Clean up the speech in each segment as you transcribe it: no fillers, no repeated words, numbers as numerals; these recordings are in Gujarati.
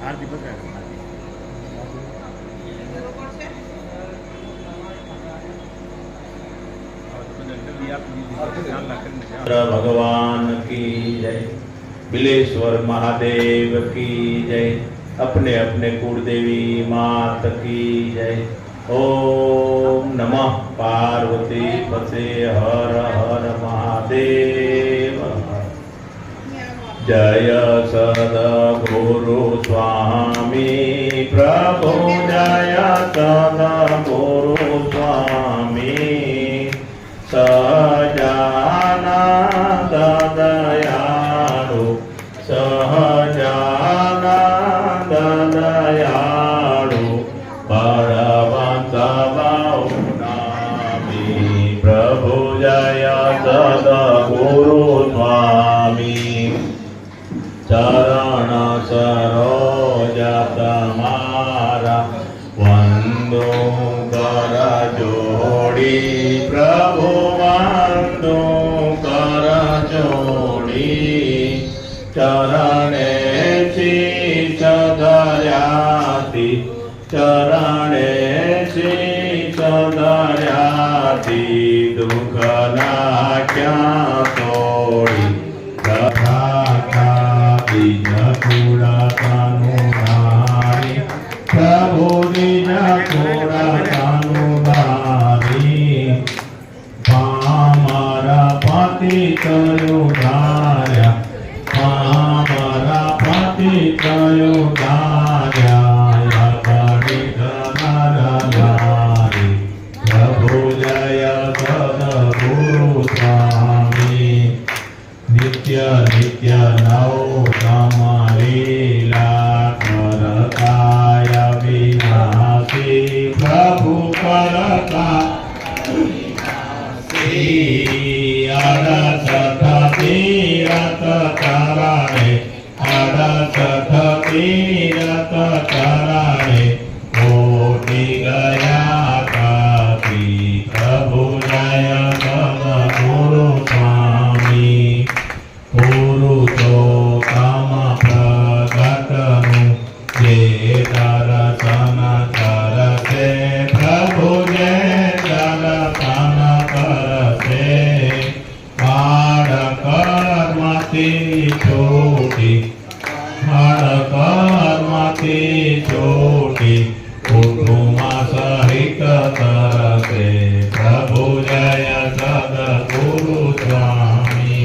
आरती बघा भगवान की जय। बिलेश्वर महादेव की जय। अपने अपने कुलदेवी मात की जय। ओम नमः पार्वती पते हर हर महादेव। जय सद्गुरु स्वामी प्रभु जय सद्गुरु स्वामी सहजानंद दयालु सहजानंद दयालु बलवंत बहुनामी प्रभु जय सद्गुरु स्वामी। चरण सरोज तमारा वंदो कर जोड़ी प्रभु वंदो कर जोड़ी। चरणे शीश धर्याति चरणे शीश धर्याति दुख नाक्या तोड़ी प्रभु दीन थोड़ा कानुदारी पामरा पति तयुधार्या पामरा पति तयुधार्या नरनारी प्रभु जय सद्गुरु स्वामी। नित्य नित्य नवतम लीला करताय विनाशी प्रभु करता अड़सठ तीरथ कराए अड़सठ तीरथ कराए कोटि गया कापी प्रभु जय सद्गुरु स्वामी। पुरुषोत्तम प्रगटनु जे दर्शन करते प्रभु जे दर्शन करते कर्मति छोटी कर्मति छोटी कुटुंब सहित तरते प्रभु जय सद्गुरु स्वामी।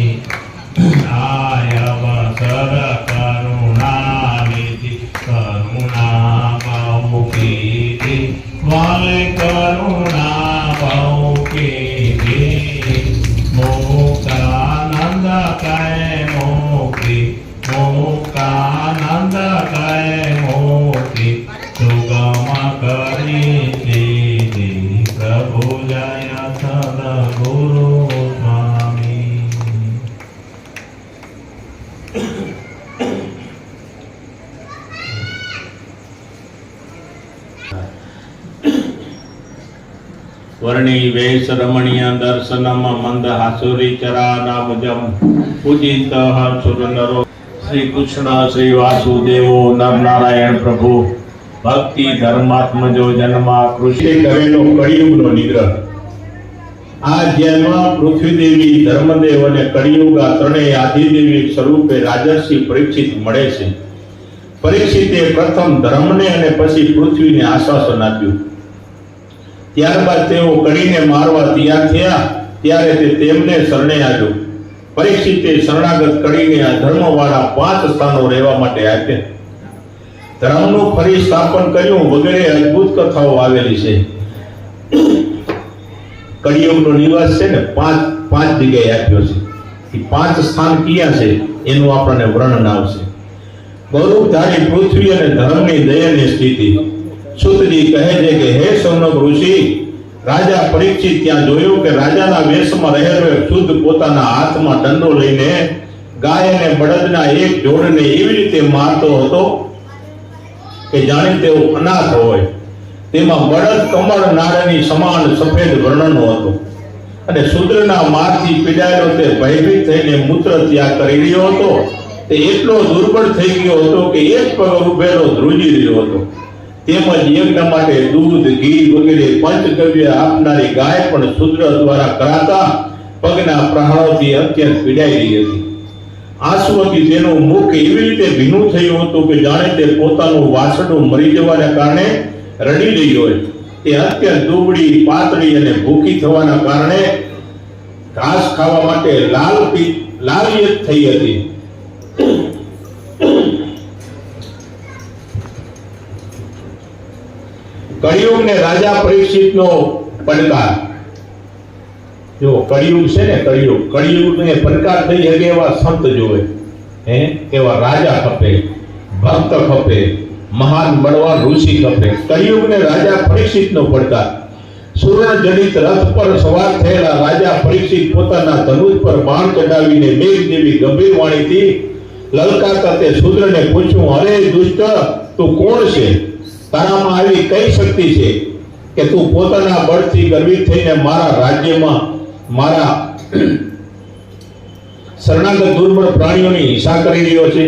आयवसर करुणा विधि करुणा बहुकीति वाले करुणा बहुकीति मुक्तानंद कै मोक्ति मुक्तानंद कै मोक्ति सुगम करी दीदी प्रभु जय सद्गुरु स्वामी। वर्णी वेश रमणीय दर्शनम मंद हासुरी चरा नामजम पूजित सुर नरो श्री कृष्ण श्री वासुदेव नर नारायण प्रभु भक्ति धर्मात्मजो जन्मा कृष्ण करेलो कलियुगनो निग्रह। आ जेमा पृथ्वी देवी धर्मदेव અને કળિયુગા ત્રણેય આદિદેવી સ્વરૂપે રાજર્ષિ પરીક્ષિત મળે છે। પરીક્ષિતે પ્રથમ ધર્મને અને પછી પૃથ્વીને આશ્વાસન આપ્યું। ત્યારબાદ તેઓ કડીને મારવા તૈયાર થયા ત્યારે તે તેમને શરણે આવ્યો। પરીક્ષિતે શરણાગત કડીને આ ધર્મવાળા 5 સ્થાનો રહેવા માટે આપ્યા। ધર્મનું ફરી સ્થાપન કર્યું વગેરે અદ્ભુત કથાઓ આવેલી છે। કળિયુગનો નિવાસ છે ને પાંચ જગ્યાએ આપ્યો છે। એ 5 સ્થાન ક્યાં છે એનું આપણને વર્ણન આવશે। ગૌરવધારી પૃથ્વી અને ધર્મની દયનીય સ્થિતિ સુતજી કહે છે કે હે સૌનક ઋષિ, રાજા પરીક્ષિત ત્યાં જોયું કે રાજાના વેશમાં રહેલો એક શુદ્ધ પોતાના હાથમાં દંડો લઈને ગાય અને બળદના એક જોડને એવી રીતે મારતો હતો કે જાણે તેઓ અનાથ હોય. તેમાં બળદ કમળ નાળની સમાન સફેદ વર્ણનો હતો અને શૂદ્રના મારથી પીડાયેલો તે ભયભીત થઈને મૂત્ર ત્યાગ કરી રહ્યો હતો. તે એટલો દુર્બળ થઈ ગયો હતો કે એક પગ ઉભેલો ધ્રુજી રહ્યો હતો. તેમજ યજ્ઞ માટે દૂધ, ઘી વગેરે પંચગવ્ય આપનારી ગાય પણ શૂદ્ર દ્વારા કરાતા પગના પ્રહારોથી અત્યંત પીડાઈ રહી હતી. આંસુઓથી તેનું મુખ એવી રીતે ભીનું થયું હતું કે જાણે તે પોતાનું વાસણું મરી જવાને કારણે રડી રહી હોય. તે અત્યંત દુબળી, પાતળી અને ભૂખી થવાના કારણે ઘાસ ખાવા માટે લાલિયત થઈ હતી. કળિયુગ ને રાજા પરીક્ષિતનો પડકાર. જો કળિયુગ છે ને, કળિયુગ ને પડકાર થઈ શકે એવા સંત જોવે, એવા રાજા ખપે, ભક્ત ખપે, મહાન બળવાન ઋષિ ખપે. કળિયુગ ને રાજા પરીક્ષિતનો પડકાર. સુવર્ણ જડિત રથ પર સવાર થયેલા રાજા પરીક્ષિત પોતાના ધનુષ પર બાણ ચડાવીને મેઘ જેવી ગંભીર વાણીથી લલકારતા તે શૂદ્રને પૂછ્યું, અરે દુષ્ટ, તું કોણ છે? તારામાં આવી કઈ શક્તિ છે કે તું પોતાના બળથી ગર્વિત થઈને મારા રાજ્યમાં મારા શરણાગત દુર્બળ પ્રાણીઓની હિંસા કરી રહ્યો છે?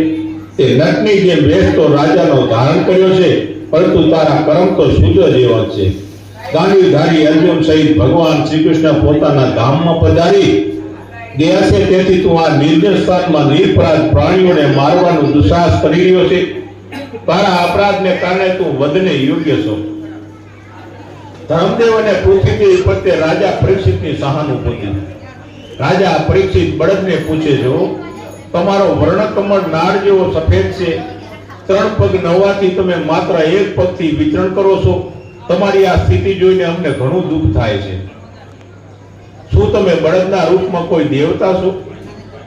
તે નટની જેમ વેશ તો રાજાનો ધારણ કર્યો છે, પરંતુ તારા કર્મ તો શૂદ્ર જેવા છે. ગાંડીવધારી અર્જુન સહિત ભગવાન શ્રી કૃષ્ણ પોતાના ધામમાં પધારી ગયા છે, તેથી તું આ નિર્જન સ્થાનમાં નિરપરાધ પ્રાણીઓને મારવાનું દુસ્સાહસ કરી રહ્યો છે. તારા અપરાધને કારણે તું વધને યોગ્ય છો. ધર્મદેવ અને પૃથ્વીદેવ પ્રત્યે રાજા પરીક્ષિતની સહાનુભૂતિ. રાજા પરીક્ષિત બળદને પૂછે છે, તમારો વર્ણકમળ નાળ જેવો સફેદ છે, 3 પગ ન હોવાથી તમે માત્ર એક પગથી વિચરણ કરો છો. તમારી આ સ્થિતિ જોઈને અમને ઘણું દુઃખ થાય છે. શું તમે બળદના રૂપમાં કોઈ દેવતા છો?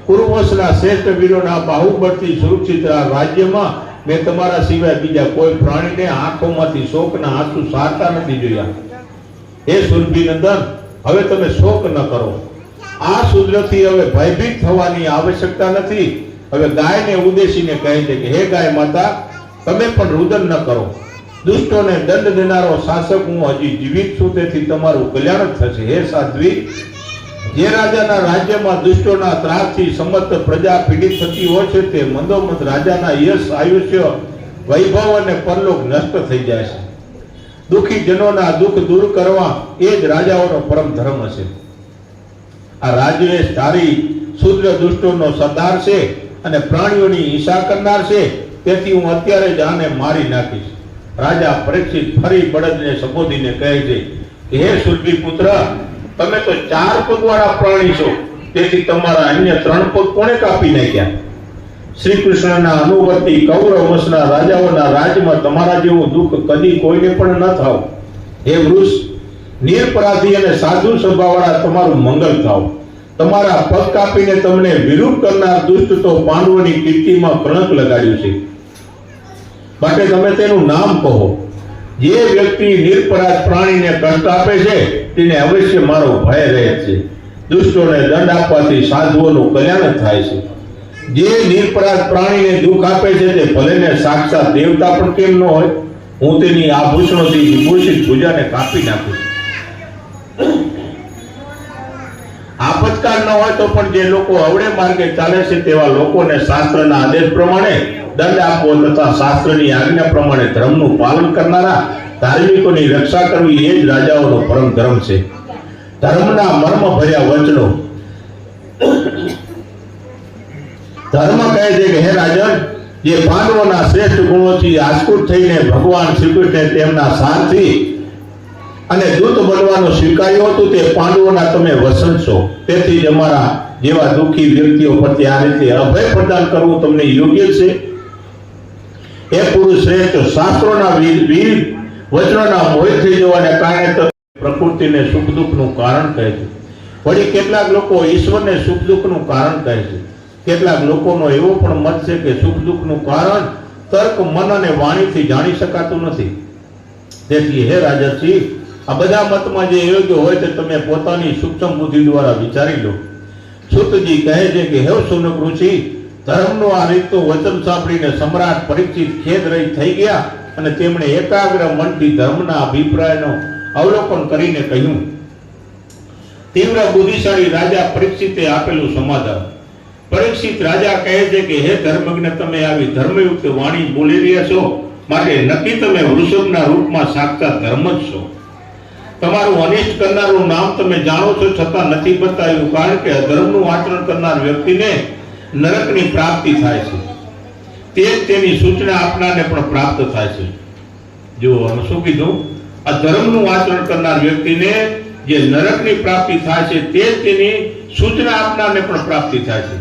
પૂર્વવંશના શ્રેષ્ઠ વીરોના બાહુબળથી સુરક્ષિત રાજ્યમાં મેં તમારા સિવાય બીજા કોઈ પ્રાણીને આંખોમાંથી શોકના આંસુ સારતા નથી જોયા. હે સુરભીનંદન, હવે તમે શોક ન કરો. આ શૂદ્રથી હવે ભયભીત થવાની આવશ્યકતા નથી. હવે ગાયને ઉદ્દેશીને કહે છે કે હે ગાય માતા, તમે પણ રુદન ન કરો. દુષ્ટોને દંડ દેનારો શાસક હું હજી જીવિત છું, તેથી તમારું કલ્યાણ જ થશે. હે સાધ્વી, જે રાજાના રાજ્યમાં દુષ્ટોના ત્રાસથી સમસ્ત પ્રજા પીડિત થતી હોય છે, તે મંદોમંદ રાજાના યશ, આયુષ્ય, વૈભવ અને પરલોક નષ્ટ થઈ જાય છે. દુઃખી જનોના દુઃખ દૂર કરવા એ જ રાજાઓનો પરમ ધર્મ છે. આ રાજ્ય ધારી શુદ્ર દુષ્ટોનો સરદાર છે અને પ્રાણીઓની હિંસા કરનાર છે, તેથી હું અત્યારે જ આને મારી નાખીશ. રાજા પરીક્ષિત ફરી બળદને સંબોધીને કહે છે કે હે સુરભી પુત્ર, તમે તો 4 પગવાળા પ્રાણી છો, તેથી તમારા અન્ય 3 પગ કોણે કાપી નાખ્યા? શ્રી કૃષ્ણના અનુવર્તી કૌરવ વંશના રાજાઓના રાજ્યમાં તમારા જેવું દુઃખ કદી કોઈને પણ ન થાવ. હે વૃષ, નિરપરાધી અને સાધુ સ્વભાવવાળા તમારું મંગળ થાવ. તમારા પગ કાપીને તમને વિરુદ્ધ કરનાર દુષ્ટ તો પાંડવોની કીર્તિમાં કલંક લગાડ્યું છે, માટે તમે તેનું નામ કહો. જે વ્યક્તિ નિરપરાધ પ્રાણીને કષ્ટ આપે છે તેને અવશ્ય મારો ભય રહે છે. દુષ્ટોને દંડ આપવાથી સાધુઓનું કલ્યાણ થાય છે. જે નિરપરાધ પ્રાણીને દુઃખ આપે છે તે ભલેને સાક્ષાત દેવતા પણ કેમ ન હોય, હું તેની આભૂષણોથી વિભૂષિત ભુજાને કાપી નાખું. આપતકાળ ન હોય તો પણ જે લોકો અવળે માર્ગે ચાલે છે તેવા લોકોને શાસ્ત્રના આદેશ પ્રમાણે દંડ આપવો તથા શાસ્ત્રની આજ્ઞા પ્રમાણે ધર્મનું પાલન કરનારા ધાર્મિકોની રક્ષા કરવી એ જ રાજાઓનો પરમ ધર્મ છે. ધર્મના મર્મ ભર્યા વચનો. ધર્મ કહે છે કે હે રાજન, જે પાંડવોના શ્રેષ્ઠ ગુણોથી આસ્કુટ થઈને ભગવાન શ્રી કૃષ્ણે તેમના સારથી અને દૂત બનવાનું સ્વીકાર્યું હતું, તે પાંડવોના તમે વસન છો. તેથી જ અમારા જેવા દુઃખી વ્યક્તિઓ પ્રત્યે આ રીતે અભય પ્રદાન કરવું તમને યોગ્ય છે. એ પુરુષ શ્રેષ્ઠ, શાસ્ત્રોના વીર વચનોના મોહિત થઈ જવાને કારણે પ્રકૃતિને સુખ દુઃખનું કારણ કહે છે. વળી કેટલાક લોકો ઈશ્વરને સુખ દુઃખનું કારણ કહે છે. કેટલાક લોકોનો એવો પણ મત છે કે સુખ દુઃખનું કારણ તર્ક, મન અને વાણીથી જાણી શકાતું નથી. તેથી હે રાજર્ષિ, આ બધા મતમાં જે યોગ્ય હોય તે તમે પોતાની સૂક્ષ્મ બુદ્ધિ દ્વારા વિચારી લો. સૂતજી કહે છે કે હે સુનક ઋષિ, ધર્મનું આ રીતનું વચન સાંભળીને સમ્રાટ પરીક્ષિત ખેદરહિત થઈ ગયા અને તેમણે એકાગ્ર મનથી ધર્મના અભિપ્રાયનો અવલોકન કરીને કહ્યું. તીવ્ર બુદ્ધિશાળી રાજા પરીક્ષિતે આપેલું સમાધાન. પરીક્ષિત રાજા કહે છે કે હે ધર્મજ્ઞ, તમે આવી ધર્મયુક્ત વાણી બોલી રહ્યા છો, માટે નક્કી તમે વૃષભના રૂપમાં સાક્ષાત ધર્મ જ છો. તમારું અનિષ્ટ કરનારું નામ તમે જાણો છો, છતાં નથી બતાવ્યું, કારણ કે અધર્મનું આચરણ કરનાર વ્યક્તિને નરકની પ્રાપ્તિ થાય છે. તે જ તેની સૂચના આપનારને પણ પ્રાપ્ત થાય છે. જો શું કીધું? અધર્મનું આચરણ કરનાર વ્યક્તિને જે નરકની પ્રાપ્તિ થાય છે, તે જ તેની સૂચના આપનારને પણ પ્રાપ્તિ થાય છે.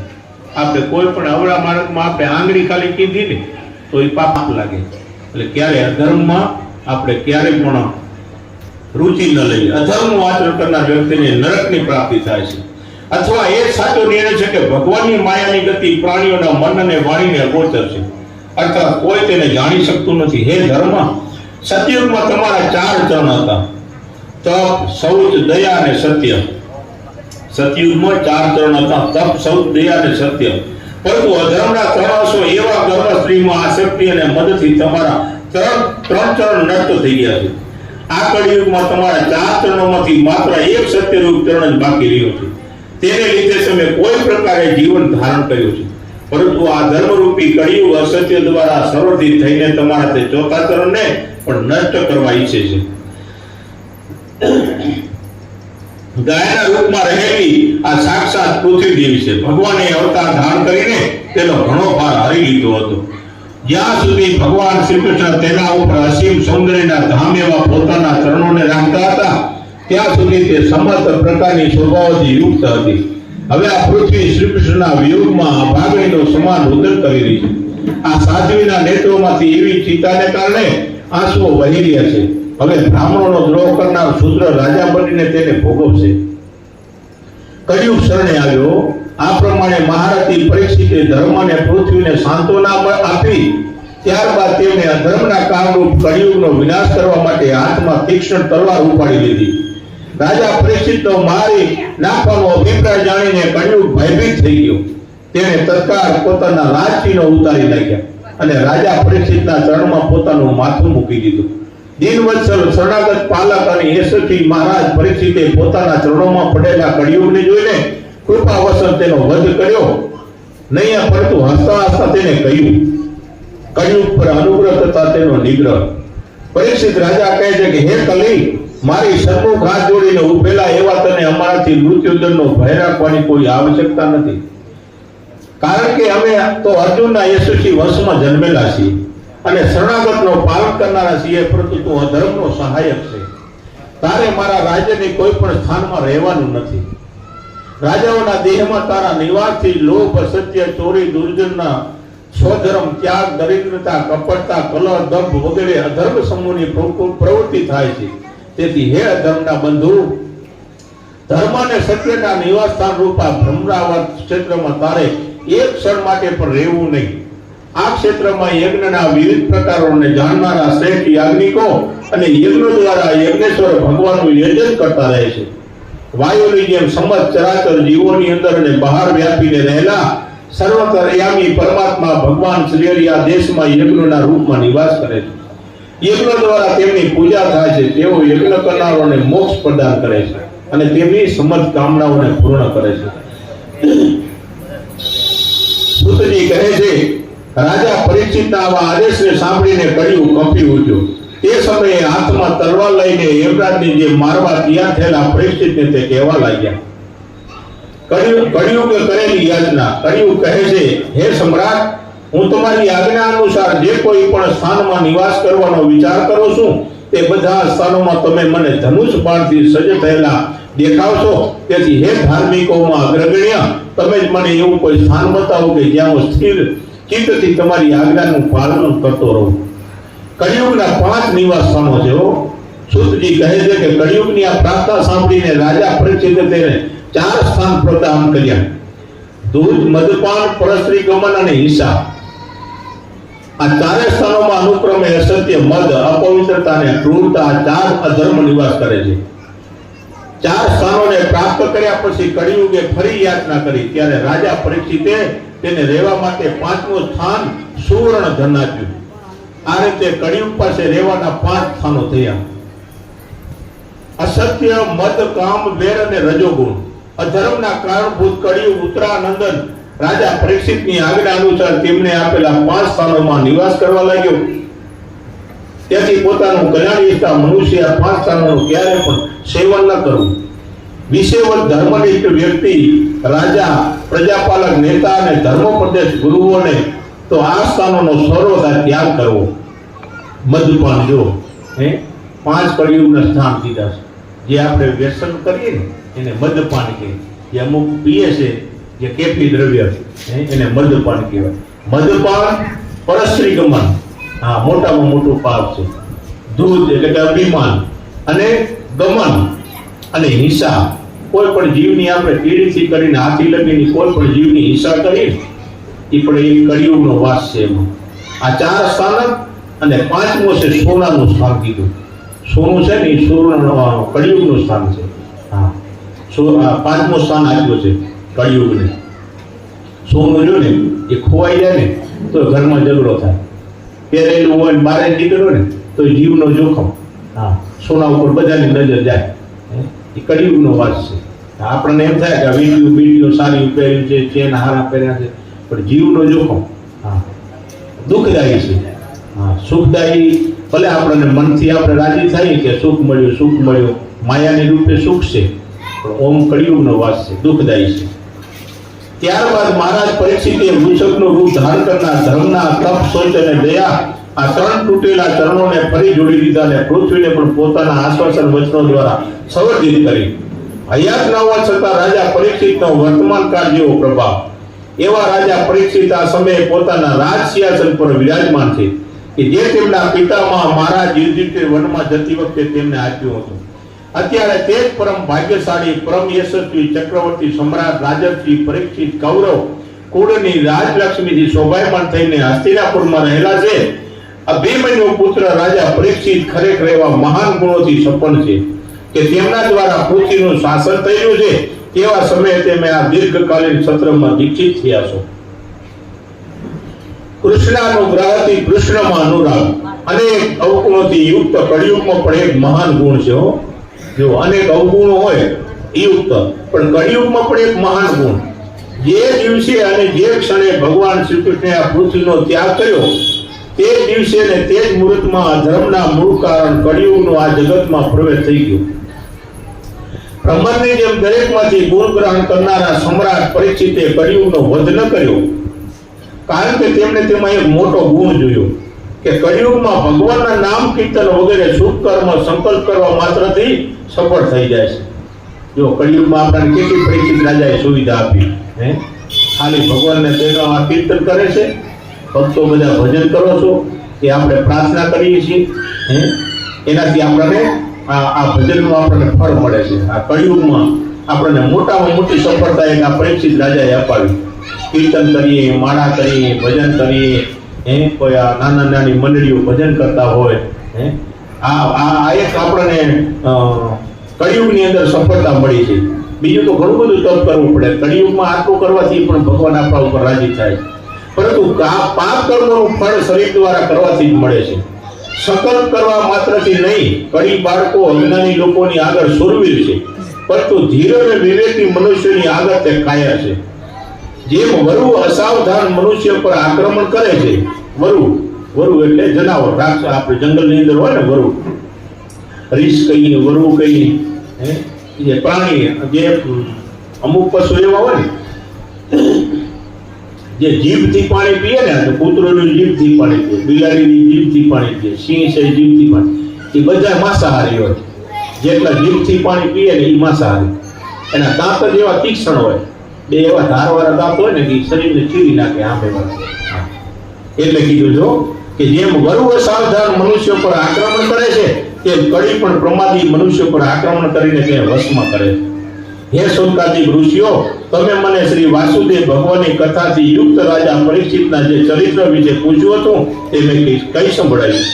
આપણે કોઈ પણ અવળા માર્ગમાં આપણે આંગળી ખાલી કીધી ને તો એ પાપ લાગે. એટલે ક્યારે અધર્મમાં આપણે ક્યારે પણ રુચિ ન લઈએ. અધર્મનું આચરણ કરનાર વ્યક્તિને નરકની પ્રાપ્તિ થાય છે. અથવા એ સાચો નિર્ણય છે કે ભગવાનની માયાની ગતિ પ્રાણીઓના મન અને વાણીને અગોચર છે, અર્થાત કોઈ તેને જાણી શકતું નથી. હે ધર્મ, સતયુગમાં તમારા 4 ચરણ હતા: તપ, શૌચ, દયા અને સત્ય. સતયુગમાં 4 ચરણ હતા: તપ, શૌચ, દયા અને સત્ય. પરંતુ અધર્મના 300 એવા ગર્વ સ્ત્રીમાં આસક્તિ અને મદથી તમારા 3 ચરણ નષ્ટ થઈ ગયા છે. આ કળિયુગમાં તમારા 4 ચરણોમાંથી માત્ર એક સત્યરૂપ ચરણ જ બાકી રહ્યો છે. તેને લીધે તમે કોઈ પ્રકારે જીવન ધારણ કર્યું છે, પરંતુ આ ધર્મરૂપી કળિયુગ અસત્ય દ્વારા સર્વધિત થઈને તમારા તે 4થા ચરણને પણ નષ્ટ કરવા ઈચ્છે છે. ગાયના રૂપમાં રહેલી આ સાક્ષાત પૃથ્વી દેવી છે. ભગવાને અવતાર ધારણ કરીને તેનો ઘણો ભાર હરી લીધો હતો. જ્યાં સુધી ભગવાન શ્રી કૃષ્ણ તેના ઉપર અસીમ સૌંદર્યના ધામ એવા પોતાના ચરણોને રાખતા હતા, ત્યાં સુધી તે સમસ્ત પ્રકારની શોભાઓથી યુક્ત હતી. હવે આ પૃથ્વી શ્રી કૃષ્ણના વિયોગમાં અભાગીનો સમાન રુદન કરી રહી છે. આ સાધ્વીના નેત્રોમાંથી એવી ચિંતાને કારણે આંસુઓ વહી રહ્યા છે. હવે બ્રાહ્મણોનો દ્રોહ કરનાર શૂદ્ર રાજા બનીને તેને ભોગવશે. કળિયુગ શરણે આવ્યો. આ પ્રમાણે મહારથી પરીક્ષિતે ધર્મ અને પૃથ્વીને સાંત્વના આપી. ત્યારબાદ તેમણે અધર્મના કામરૂપ કળિયુગનો વિનાશ કરવા માટે હાથમાં તીક્ષ્ણ તલવાર ઉપાડી લીધી. રાજા પરીક્ષિતનો મારી નાખવાનો અભિપ્રાય જાણીને કળિયુગ ભયભીત થઈ ગયો. તેણે તત્કાળ પોતાના રાજચિહ્નો ઉતારી નાખ્યા અને રાજા પરીક્ષિતના ચરણમાં પોતાનું માથું મૂકી દીધું. દીનવત્સલ શરણાગત પાલક અને યશસ્વી મહારાજ પરીક્ષિતે પોતાના ચરણોમાં પડેલા કળિયુગને જોઈને કૃપાવશ તેનો વધ કર્યો નહીં, પરંતુ હસતા હસતા તેને કહ્યું, કળિયુગ પર અનુગ્રહ તથા તેનો નિગ્રહ. પરીક્ષિત રાજા કહે છે કે હે કલી, મારી સન્મુખ હાથ જોડીને ઉભેલા એવા તને અમારાથી મૃત્યુદંડનો ભય રાખવાની કોઈ આવશ્યકતા નથી, કારણ કે અમે તો અર્જુનના યશસ્વી વંશમાં જન્મેલા છીએ અને શરણાગતનો પાલન કરનારા છીએ, પરંતુ તું અધર્મનો સહાયક છે. તારે મારા રાજ્યની કોઈ પણ સ્થાનમાં રહેવાનું નથી. રાજાઓના દેહમાં તારા નિવાસથી લોભ, સત્ય, ચોરી, દુર્જનના સ્વધર્મ, ત્યાગ, દરિદ્રતા, કપટતા, કલહ, દંભ વગેરે અધર્મ સમૂહની પ્રવૃત્તિ થાય છે. તેથી હે અધર્મના બંધુ, ધર્મ અને સત્યના નિવાસ સ્થાન રૂપા ભ્રમરાવત ક્ષેત્રમાં તારે એક ક્ષણ માટે પણ રહેવું નહીં. આ ક્ષેત્રમાં યજ્ઞના વિવિધ પ્રકારોને જાણનારા શ્રેષ્ઠ યાજ્ઞિકો અને યજ્ઞ દ્વારા યજ્ઞેશ્વર ભગવાનનું યજન કરતા રહે છે. વાયુની જેમ સમસ્ત ચરાચર જીવોની અંદર અને બહાર વ્યાપીને રહેલા સર્વતરયામી પરમાત્મા ભગવાન શ્રી આ દેશમાં યજ્ઞના રૂપમાં નિવાસ કરે છે. યજ્ઞ દ્વારા તેમની પૂજા થાય છે. તેઓ યજ્ઞ કરનારોને મોક્ષ પ્રદાન કરે છે અને તેમની સમસ્ત કામનાઓને પૂર્ણ કરે છે. સૂતજી કહે છે, રાજા પરીક્ષિતના આવા આદેશને સાંભળીને કળિયુગ કંપી ઉઠ્યો. તે સમયે હાથમાં તલવાર લઈને યમરાજની જે મારવા તૈયાર થયેલા પરીક્ષિતને તે કહેવા લાગ્યા. કળિયુગે કરેલી યાચના. કળિયુગ કહે છે, હે સમ્રાટ, હું તમારી આજ્ઞા અનુસાર જે કોઈ પણ સ્થાનમાં નિવાસ કરવાનો વિચાર કરો છું, તે બધા સ્થાનોમાં તમે મને ધનુષ બાણથી સજ્જ થયેલા દેખાવશો. તેથી હે ધાર્મિકોમાં અગ્રગણ્ય, તમે જ મને એવું કોઈ સ્થાન બતાવો કે જ્યાં હું સ્થિર ચિત્તથી તમારી આજ્ઞાનું પાલન કરતો રહું. કળિયુગના 5 નિવાસ સ્થાનો છે. સૂતજી કહે છે કે કળિયુગની આ પ્રાર્થના સાંભળીને રાજા પરીક્ષિતે તેને 4 સ્થાન પ્રદાન કર્યા: દૂધ, મદપાન, પરસ્ત્રી ગમન અને હિંસા. આ ચારે સ્થાનોમાં અનુક્રમે અસત્ય, મદ, અપવિત્રતા અને ક્રૂરતા આ ચાર અધર્મ નિવાસ કરે છે. ચાર સ્થાનોને પ્રાપ્ત કર્યા પછી કળિયુગે ફરી યાચના કરી ત્યારે રાજા પરીક્ષિતે તેને રહેવા માટે પાંચમું સ્થાન સુવર્ણ ધન આપ્યું. આ રીતે કળિયુગ પાસે રહેવાના 5 સ્થાનો થયા. અસત્ય, મદ, કામ, વેર અને રજોગુણ અધર્મના કારણભૂત કળિયુગ ઉત્તરાનંદન રાજા પરીક્ષિતની આજ્ઞા અનુસાર તેમને આપેલા 5 સ્થાનોમાં નિવાસ કરવા લાગ્યો. તેથી પોતાનું કલ્યાણ ઈચ્છતા મનુષ્ય 5 સ્થાનોનું ક્યારે પણ સેવન ન કરવું. વિષયવત ધર્મનિષ્ઠ વ્યક્તિ, રાજા, પ્રજાપાલક, નેતા અને ધર્મોપદેશ ગુરુઓને તો આ સ્થાનોનો સર્વદા ત્યાગ કરવો. મદપાન જો 5 કળિયુગના સ્થાન કીધા છે. જે આપણે વ્યસન કરીએ ને એને મદપાન કહે. જે અમુક પીએ છે જે કેફી દ્રવ્ય એને મદપાન કહેવાય. મદપાન, પરસ્ત્રી ગમન, હા મોટામાં મોટું પાપ છે. દૂધ એટલે કે અભિમાન અને ગમન અને હિંસા. કોઈ પણ જીવની આપણે કીડીથી કરીને હાથી લગીની કોઈ પણ જીવની હિંસા કરીએ એ પણ એક કળિયુગનો વાસ છે. એમાં આ 4 સ્થાન અને 5મું છે સોનાનું સ્થાન કીધું. સોનું છે ને એ કળિયુગનું સ્થાન છે. હા 5મું સ્થાન આપ્યું છે કળિયુગને. સોનું જો ને એ ખોવાઈ જાય ને તો ઘરમાં ઝઘડો થાય. પહેરેલું હોય બહાર નીકળ્યો ને તો જીવનો જોખમ. હા સોના ઉપર બધાની નજર જાય. એ કળિયુગનો વાસ છે. આપણને એમ થાય કે વીડિયો સારી પહેર્યું છે, ચેન હારા પહેર્યા છે, પણ જીવનો જોખમ. હા દુઃખદાયી છે. હા સુખદાયી ભલે આપણને મનથી આપણે રાજી થાય કે સુખ મળ્યું, માયાની રૂપે સુખ છે, પણ ઓમ કળિયુગનો વાસ છે, દુઃખદાયી છે. ત્યારબાદ મહારાજ પરીક્ષિતે વૃષભનું રૂપ ધારણ કરનાર ધર્મના, તપ, શૌચ અને દયા આ 3 તૂટેલા ચરણોને ફરી જોડી દીધા અને પૃથ્વીને પણ પોતાના આશ્વાસન વચનો દ્વારા સંવર્ધિત કરી. હયાત ન હોવા છતાં રાજા પરીક્ષિતનો વર્તમાન કાળ જેવો પ્રભાવ. એવા રાજા પરીક્ષિત આ સમયે પોતાના રાજ સિંહાસન પર વિરાજમાન છે કે જે તેમના પિતામાં મહારાજ યુધિષ્ઠિર વનમાં જતી વખતે તેમને આપ્યું હતું. અત્યારે તે જ પરમ ભાગ્યશાળી, પરમ યશસ્વી ચક્રવર્તી સમ્રાટ રાજર્ષિ પરીક્ષિત કૌરવ કુળની રાજલક્ષ્મીથી શોભાયમાન થઈને હસ્તિનાપુરમાં રહેલા છે. અભિમન્યુ પુત્ર રાજા પરીક્ષિત ખરેખર એવા મહાન ગુણોથી સંપન્ન છે કે તેમના દ્વારા પૃથ્વીનું શાસન થયું છે. તેવા સમયે તમે આ દીર્ઘકાલીન સત્રમાં દીક્ષિત થયા છો. કૃષ્ણાનુગ્રહથી કૃષ્ણમાં અનુરાગ અનેક અવગુણોથી યુક્ત કળિયુગમાં પણ એક મહાન ગુણ છે. જો અનેક અવગુણો હોય યુક્ત, પણ કળિયુગમાં પણ એક મહાન ગુણ. જે દિવસે અને જે ક્ષણે ભગવાન શ્રી કૃષ્ણે આ પૃથ્વીનો ત્યાગ કર્યો તે દિવસે ને તે જ મુહૂર્તમાં અધર્મના મૂળ કારણ કળિયુગનો આ જગતમાં પ્રવેશ થઈ ગયો. બ્રહ્માંડની જેમ દરેકમાંથી ગુણ ગ્રહણ કરનારા સમ્રાટ પરીક્ષિતે કળિયુગનો વધ ન કર્યો, કારણ કે તેમણે તેમાં એક મોટો ગુણ જોયો કે કળિયુગમાં ભગવાનના નામ કીર્તન વગેરે શુભ કર્મ સંકલ્પ કરવા માત્રથી સફળ થઈ જાય છે. જો કળિયુગમાં આપણને કેટલી પરીક્ષિત રાજાએ સુવિધા આપી. ખાલી ભગવાનને તેનો આ કીર્તન કરે છે, ભક્તો બધા ભજન કરો છો, એ આપણે પ્રાર્થના કરીએ છીએ, એનાથી આપણને આ ભજનનું આપણને ફળ મળે છે. આ કળિયુગમાં આપણને મોટામાં મોટી સફળતા એક આ પરીક્ષિત રાજાએ અપાવી. કીર્તન કરીએ, માળા કરીએ, ભજન કરીએ, કોઈ આ નાની મંડળીઓ ભજન કરતા હોય, આ એક આપણને કળિયુગની અંદર સફળતા મળી છે. બીજું તો ઘણું બધું તપ કરવું પડે. કળિયુગમાં આટલું કરવાથી પણ ભગવાન આપણા ઉપર રાજી થાય, પરંતુ પાપ કર્મોનું ફળ શરીર દ્વારા કરવાથી જ મળે છે. સંકલ્પ કરવા માત્રથી નહીં. કળી બાળકો અજ્ઞાની લોકોની આગળ સુરવીર છે, પરંતુ ધીર અને વિવેકી મનુષ્યની આગળ તે કાયા છે. જેમ વરુ અસાવધાન મનુષ્ય પર આક્રમણ કરે છે, વરુ એટલે જનાવર, રાક્ષસ, આપણે જંગલની અંદર હોય ને વરુ, રીસ કહીએ, વરુ કહીએ, જે પ્રાણી, જે અમુક પશુ એવા હોય ને જે જીભથી પાણી પીએ ને, તો કૂતરોની જીભથી પાણી પીએ, બિલાડીની જીભથી પાણી પીએ, સિંહ છે જીભથી પાણી, એ બધા માંસાહારી હોય. જેટલા જીભથી પાણી પીએ ને એ માંસાહારી. એના દાંત જ એવા તીક્ષ્ણ હોય, બે એવા ધારવાળા દાંત હોય ને કે શરીરને ચીરી નાખે આંબે વાળા. એટલે કીધું જો કે જેમ વરુ અસાવધાન મનુષ્ય પર આક્રમણ કરે છે, તેમ કળી પણ પ્રમાદી મનુષ્ય પર આક્રમણ કરીને તેને વશમાં કરે છે. હે શૌનકાદિક ઋષિઓ, તમે મને શ્રી વાસુદેવ ભગવાનની કથાથી યુક્ત રાજા પરીક્ષિતના જે ચરિત્ર વિશે પૂછ્યું હતું તે મેં કઈ સંભળાયું.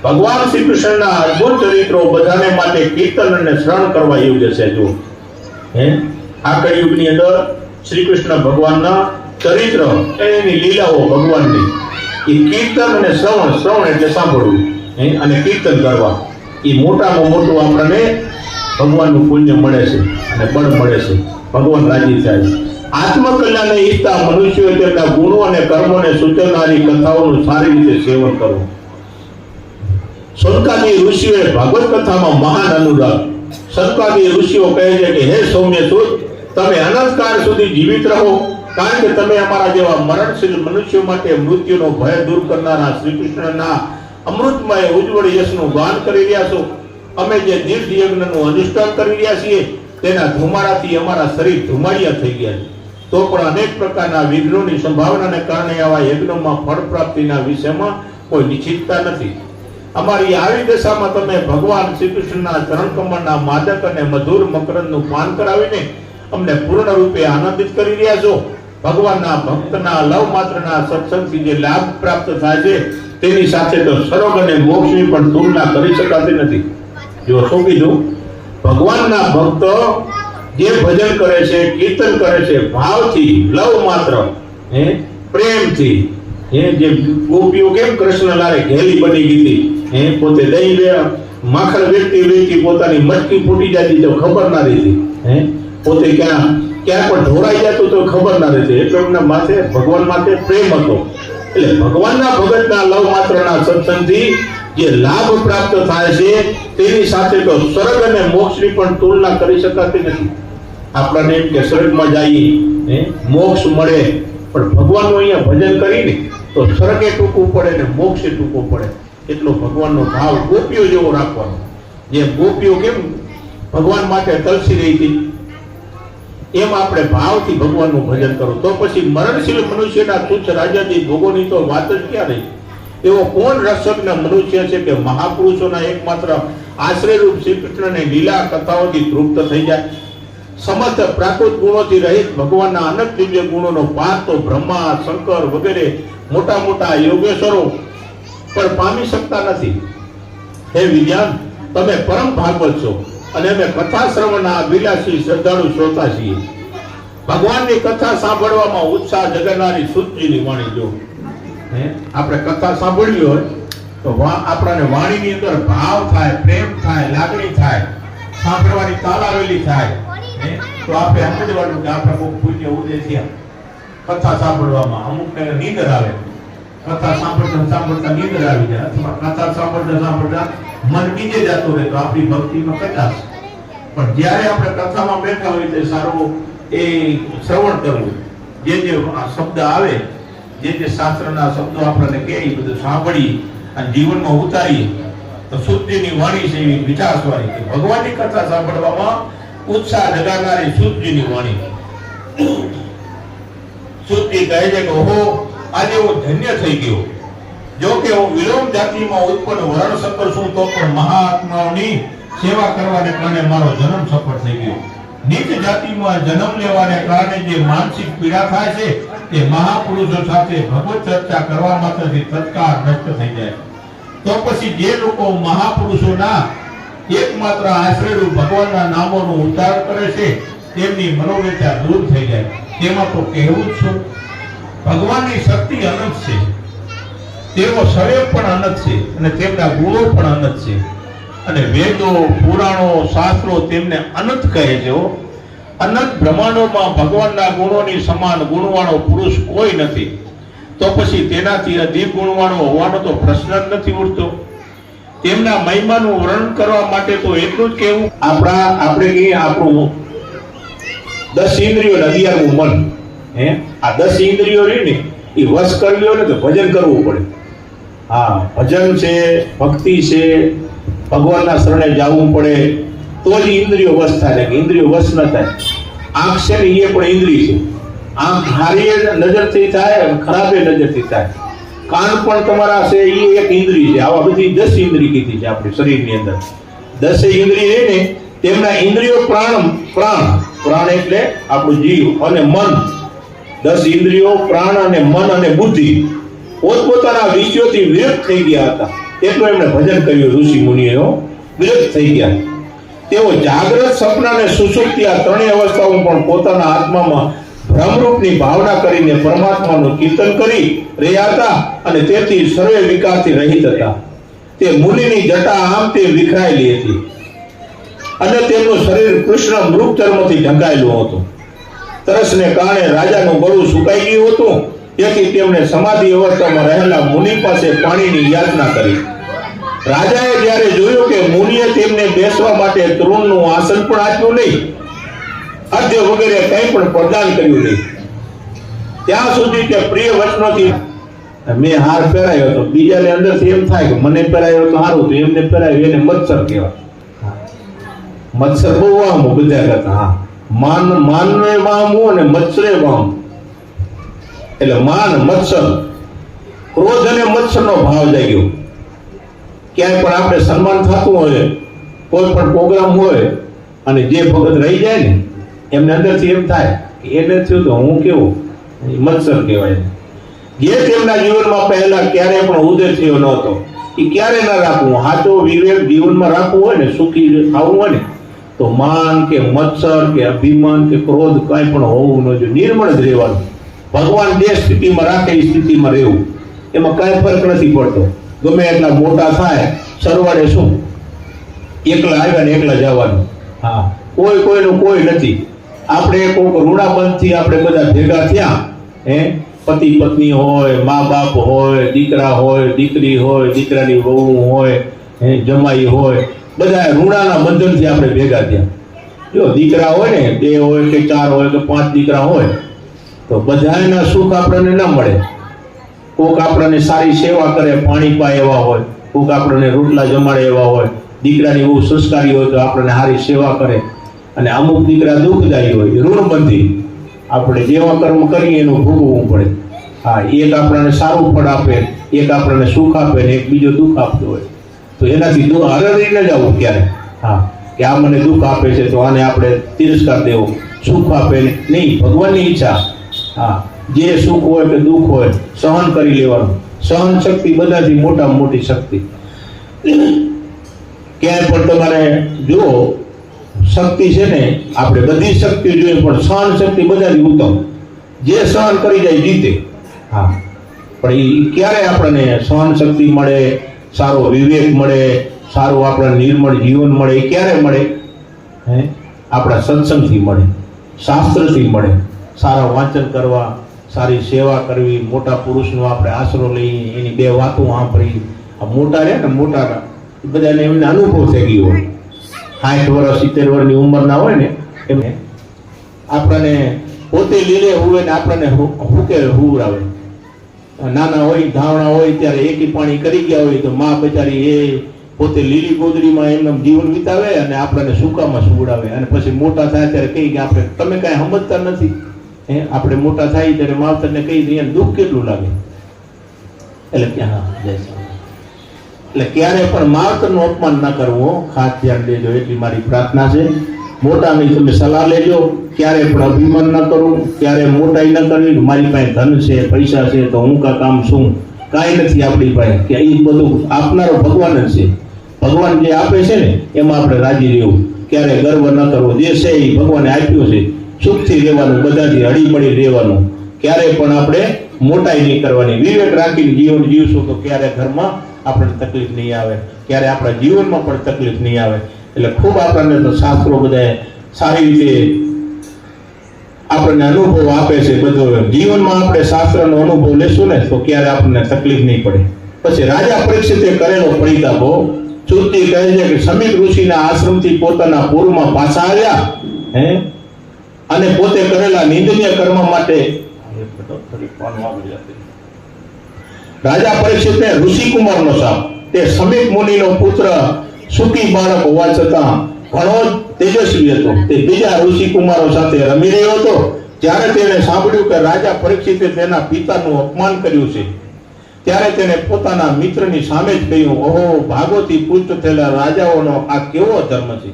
ભગવાન શ્રી કૃષ્ણના અદ્ભુત ચરિત્રો બધાને માટે કીર્તન અને શ્રવણ કરવા યોગ્ય છે. જો આ કળિયુગની અંદર શ્રી કૃષ્ણ ભગવાનના ચરિત્ર, એની લીલાઓ ભગવાનની, એ કીર્તન અને શ્રવણ એટલે સાંભળવું અને કીર્તન કરવા, એ મોટામાં મોટું આપણને ભગવાનનું પુણ્ય મળે છે અને બળ મળે છે. ભગવાન રાજી થાય. આત્મકલ્યાણને ઈચ્છતા મનુષ્યો તેમના ગુણો અને કર્મોને સૂચવનારી કથાઓનું સારી રીતે સેવન કરવું. શૌનકાદી ઋષિઓએ ભાગવત કથામાં મહાન અનુરાગ. શૌનકાદી ઋષિઓ કહે છે કે હે સૌમ્ય સુત, તમે અનંતકાળ સુધી જીવિત રહો, કારણ કે તમે અમારા જેવા મરણશીલ મનુષ્યો માટે મૃત્યુનો ભય દૂર કરનારા શ્રી કૃષ્ણના અમૃતમય ઉજ્જવળ યશનું ગાન કરી રહ્યા છો. અમે જે દીર્ઘ યજ્ઞનું અનુષ્ઠાન કરી રહ્યા છીએ તેના ધુમાડાથી અમારા શરીર ધુમાડિયા થઈ ગયા છે. તો પણ અનેક પ્રકારના વિઘ્નોની સંભાવનાને કારણે આવા યજ્ઞોમાં ફળ પ્રાપ્તિના વિષયમાં કોઈ નિશ્ચિતતા નથી. અમારી આવી દશામાં તમે ભગવાન શ્રી કૃષ્ણના ચરણ કમળના માદક અને મધુર મકરંદનું પાન કરાવીને અમને પૂર્ણ રૂપે આનંદિત કરી રહ્યા છો. ભગવાનના ભક્તના લવ માત્રના સત્સંગથી જે લાભ પ્રાપ્ત થાય છે તેની સાથે તો સ્વર્ગ અને મોક્ષની પણ તુલના કરી શકાતી નથી. જો શું કીધું? ભગવાનના ભક્ત જે ભજન કરે છે, કીર્તન કરે છે ભાવથી, લવ માત્ર, પ્રેમથી, જે ગોપીઓ કેમ કૃષ્ણ લારે ઘેલી બની ગઈ હતી, પોતે દહીં માખણ વેચતી પોતાની મટકી ફૂટી જતી તો ખબર ના રહેતી, પોતે ક્યાં પણ ઢોરાઈ જતું તો ખબર ના રહેતી. એટલે એમના માથે ભગવાન માટે પ્રેમ હતો. એટલે ભગવાનના ભગતના લવ માત્રના સત્સંગથી જે લાભ પ્રાપ્ત થાય છે તેની સાથે તો સ્વર્ગ અને મોક્ષની પણ તુલના કરી શકાતી નથી. આપણને એમ કે સ્વર્ગમાં જઈએ, મોક્ષ મળે, પણ ભગવાનનું અહીંયા ભજન કરીને તો સ્વર્ગે ટૂંકવું પડે ને મોક્ષે ટૂંકવું પડે. એટલો ભગવાનનો ભાવ ગોપીઓ જેવો રાખવાનો. જે ગોપીઓ કેમ ભગવાન માટે તલસી રહી હતી, એમ આપણે ભાવથી ભગવાનનું ભજન કરો. તો પછી મરણશીલ મનુષ્યના તુચ્છ રાજાદી ભોગોની તો વાત જ ક્યાં રહી? એવો કોણ રક્ષકના મનુષ્ય છે કે મહાપુરુષોના એકમાત્ર આશ્રયરૂપ શ્રી કૃષ્ણની લીલા કથાઓથી તૃપ્ત થઈ જાય? સમસ્ત પ્રાકૃત ગુણોથી રહિત ભગવાનના અનંત દિવ્ય ગુણોનો પાર તો બ્રહ્મા, શંકર વગેરે મોટા મોટા યોગેશ્વરો પણ પામી શકતા નથી. હે વિદ્યાન, તમે પરમ ભાગવત છો અને અમે કથા શ્રવણના વિલાસી શ્રદ્ધાળુ શ્રોતા છીએ. ભગવાનની કથા સાંભળવામાં ઉત્સાહ જગાડનારી સુતજીની વાણી જો આપણે કથા સાંભળવી હોય તો આપણને વાણીની અંદર ભાવ થાય, પ્રેમ થાય, લાગણી થાય, સાંભળવાની તાલાવેલી થાય. તો આપણે સમજવાનું કે આપણે બહુ પુણ્ય ઉદય થયા કથા સાંભળવામાં. અમુક નીંદર આવે, કથા સાંભળતા નીંદર આવી જાય, અથવા કથા સાંભળતા મન બીજે જતું રહે તો આપણી ભક્તિમાં કચાશ. પણ જ્યારે આપણે કથામાં બેઠા હોય તે સારું એ શ્રવણ કરવું, જે શબ્દ આવે, જે શાસ્ત્રના શબ્દો આપણને કહે એ બધું સાંભળી અને જીવનમાં ઉતારીએ તો શુદ્ધિની વાણી છે એવી વિચારવાળી કે ભગવાનની કથા સાંભળવામાં ઉત્સાહ જગાડનારી શુદ્ધિની વાણી. શુદ્ધિ કહે છે કે ઓહો, આજે હું ધન્ય થઈ ગયો. જો કે હું વિલોમ જાતિમાં ઉત્પન્ન વરણ શંકર છું તો પણ મહાત્માઓની સેવા કરવાને કારણે મારો જન્મ સફળ થઈ ગયો. નીચ જાતિમાં જન્મ લેવાને કારણે જે માનસિક પીડા થાય છે તે મહાપુરુષો સાથે ભગવત ચર્ચા કરવા માત્રથી તત્કાળ નષ્ટ થઈ જાય. તો પછી જે લોકો મહાપુરુષોના એકમાત્ર આશ્રયરૂપ ભગવાનના નામોનું ઉચ્ચારણ કરે છે તેમની મનોવ્યથા દૂર થઈ જાય. તેમાં તો કહેવું જ છું, ભગવાનની શક્તિ અનંત છે, તેનો સ્વયં પણ અનંત છે અને તેમના ગુણો પણ અનંત છે. અને વેદો, પુરાણો, શાસ્ત્રો તેમને અનંત કહે છે. અનંત બ્રહ્માંડોમાં ભગવાનના ગુણોની સમાન ગુણવાળો પુરુષ કોઈ નથી. તો પછી તેનાથી અધિક ગુણવાળો હોવાનો તો પ્રશ્ન જ નથી ઉઠતો. તેમના મહિમાનું વર્ણન કરવા માટે તો એટલું જ કહેવું, આપણે કહીએ આપણું 10 ઇન્દ્રિયો ને 11મું મન, આ 10 ઇન્દ્રિયો રહી ને એ વશ કરી લ્યો ને તો ભજન કરવું પડે. હા, ભજન છે, ભક્તિ છે, ભગવાનના શરણે જવું પડે તો જ ઇન્દ્રિયો વશ થાય. કે ઇન્દ્રિયો વશ ન થાય. આંખ છે ને એ પણ ઇન્દ્રિય છે. આંખ હારી નજરથી થાય, ખરાબે નજરથી થાય. કાન પણ તમારા છે એ એક ઇન્દ્રિય છે. આવા બધી 10 ઇન્દ્રિય કીધી છે આપણી શરીરની અંદર. 10 ઇન્દ્રિય ને તેમના ઇન્દ્રિયો પ્રાણ પ્રાણ એટલે આપણું જીવ અને મન, 10 ઇન્દ્રિયો, પ્રાણ અને મન અને બુદ્ધિ પોતપોતાના વિષયોથી વિરક્ત થઈ ગયા હતા. એટલું એમણે ભજન કર્યું. ઋષિ મુનિઓ વિરક્ત થઈ ગયા. તેઓ જાગ્રત, સ્વપ્ન અને સુષુપ્તિ આ ત્રણેય અવસ્થાઓ પણ પોતાના આત્મામાં ભ્રમરૂપની ભાવના કરીને પરમાત્માનું કીર્તન કરી રહ્યા હતા અને તેથી સર્વે વિકારથી રહિત હતા. તે મુનિની જટા આમ તે વિખરાયેલી હતી અને તેમનું શરીર કૃષ્ણ મૃગ ચર્મથી ઢંકાયેલું હતું. તરસને કારણે રાજાનું ગળું સુકાઈ ગયું હતું. તેથી તેમણે સમાધિ અવસ્થામાં રહેલા મુનિ પાસે પાણીની યાચના કરી. રાજાએ જ્યારે જોયું કે મુનિએ તેમને બેસવા માટે તૃણનું આસન પણ આપ્યું નહીં, અધ્ય વગેરે કંઈ પણ પ્રદાન કર્યું નહીં, ત્યાં સુધી કે પ્રિય વચનોથી મેં હાર પહેરાયો હતો. બીજાને અંદરથી એમ થાય કે મને પહેરાયો તો સારું, તો એમને પહેરાયું એને મત્સર કહેવાય. મત્સર બહુ વામું બધા કરતા. હા, માનને વામું અને મત્સરે વામું. એટલે માન, મત્સર, ક્રોધ અને મત્સરનો ભાવ જાગ્યો. ક્યાંય પણ આપણે સન્માન થતું હોય, કોઈ પણ પ્રોગ્રામ હોય અને જે ભગત રહી જાય ને એમને અંદરથી એમ થાય કે એને થયું તો હું કેવું, મત્સર કહેવાય. જે તેમના જીવનમાં પહેલા ક્યારે પણ ઉદય થયો નહોતો, એ ક્યારે ના રાખવું. સાચો વિવેક જીવનમાં રાખવું હોય ને, સુખી થવું હોય ને, તો માન કે મત્સર કે અભિમાન કે ક્રોધ કાંઈ પણ હોવું ન જોઈએ. નિર્મળ જ રહેવાનું. ભગવાન જે સ્થિતિમાં રાખે એ સ્થિતિમાં રહેવું, એમાં કાંઈ ફરક નથી પડતો. ગમે એટલા મોટા થાય, સરવાળે શું, એકલા આવ્યા ને એકલા જવાનું. હા, કોઈનું કોઈ નથી. આપણે કોઈક ઋણાબંધથી આપણે બધા ભેગા થયા, પતિ પત્ની હોય, મા બાપ હોય, દીકરા હોય, દીકરી હોય, દીકરાની વહુ હોય, જમાઈ હોય, બધા ઋણાના બંધનથી આપણે ભેગા થયા. જો દીકરા હોય ને 2 હોય કે 4 હોય કે 5 દીકરા હોય તો બધાના સુખ આપણને ન મળે. કોક આપણને સારી સેવા કરે, પાણી પાય એવા હોય, કોક આપણને રોટલા જમાડે એવા હોય, દીકરાની બહુ સંસ્કારી હોય તો આપણને સારી સેવા કરે. અને અમુક દીકરા દુઃખદાયી હોય, ઋણબંધી, આપણે જેવા કર્મ કરીએ એનું ભોગવવું પડે. હા, એક આપણને સારું ફળ આપે, એક આપણને સુખ આપે ને એક બીજો દુઃખ આપતો હોય, તો એનાથી હરરી ન જવું ક્યારે. હા, કે આ મને દુઃખ આપે છે તો આને આપણે તિરસ્કાર દેવો, સુખ આપે નહીં, ભગવાનની ઈચ્છા. હા, જે સુખ હોય કે દુઃખ હોય સહન કરી લેવાનું. સહન શક્તિ બધાથી મોટામાં મોટી શક્તિ. ક્યાંય પણ તમારે જુઓ, શક્તિ છે ને, આપણે બધી શક્તિ જોઈએ પણ સહન શક્તિ બધાથી ઉત્તમ. જે સહન કરી જાય જીતે. હા, પણ એ ક્યારે આપણને સહન શક્તિ મળે, સારો વિવેક મળે, સારું આપણા નિર્મળ જીવન મળે? એ ક્યારે મળે? આપણા સત્સંગથી મળે, શાસ્ત્રથી મળે. સારા વાંચન કરવા, સારી સેવા કરવી, મોટા પુરુષનો આપણે આશરો લઈ, એની 2 વાતો સાંભળી. આ મોટા રહે ને, મોટા બધાને એમને અનુભવ થઈ ગયો હોય. 60 વર્ષ 70 વર્ષની ઉંમરના હોય ને એમને આપણને પોતે લીલે હુવે ને આપણને હુકે હુવરાવે. નાના હોય, ધાવણા હોય ત્યારે એકી પાણી કરી ગયા હોય તો માં બચારી એ પોતે લીલી ગોદડીમાં એમનું જીવન વિતાવે અને આપણને સૂકામાં સુવડાવે. અને પછી મોટા થાય ત્યારે કહી કે આપણે તમે કાંઈ સમજતા નથી. આપણે મોટા થાય ત્યારે માવતરને કહી દઈએ, દુઃખ કેટલું લાગે. એટલે ક્યાં એટલે ક્યારે પણ માવતરનું અપમાન ન કરવું, ખાસ ધ્યાન દેજો, એટલી મારી પ્રાર્થના છે. મોટાની તમે સલાહ લેજો, ક્યારે પણ અભિમાન ન કરવું, ક્યારે મોટાઈ ન કરવી. મારી પાસે ધન છે, પૈસા છે તો હું કામ શું, કાંઈ નથી આપણી પાસે. કે એ બધું આપનારો ભગવાન જ છે. ભગવાન જે આપે છે ને એમાં આપણે રાજી રહેવું, ક્યારે ગર્વ ન કરવો. જે છે એ ભગવાને આપ્યું છે, સુખથી રહેવાનું, બધાથી હળીમળી રહેવાનું. ક્યારે પણ આપણે મોટાઈ નહીં કરવાની. વિવેક રાખીને જીવન જીવશું તો ક્યારે ઘરમાં આપણને તકલીફ નહીં આવે, ક્યારે આપણા જીવનમાં પણ તકલીફ નહીં આવે. એટલે ખૂબ આપણને તો શાસ્ત્રો બધા સારી રીતે આપણને અનુભવ આપે છે. બધો જીવનમાં આપણે શાસ્ત્રનો અનુભવ લેશું ને તો ક્યારે આપણને તકલીફ નહીં પડે. પછી રાજા પરીક્ષિતે કરેલો પરિતાપો. શ્રુતિ કહે છે કે સમીપ ઋષિના આશ્રમથી પોતાના પૂર્વમાં પાછા આવ્યા અને પોતે કરેલા નિંદનીય કર્મ માટે રાજા પરીક્ષિતને ઋષિકુમારનો શાપ. તે સમીપ મુનિનો પુત્ર સુખી બાળક હોવા છતાં ઘણો તેજસ્વી હતો. તે બીજા ઋષિકુમારો સાથે રમી રહ્યો હતો. જ્યારે તેણે સાંભળ્યું કે રાજા પરીક્ષિતે તેના પિતાનું અપમાન કર્યું છે, ત્યારે તેણે પોતાના મિત્રની સામે જ કહ્યું, ઓહો, ભાગોથી પુષ્ટ થયેલા રાજાઓનો આ કેવો ધર્મ છે,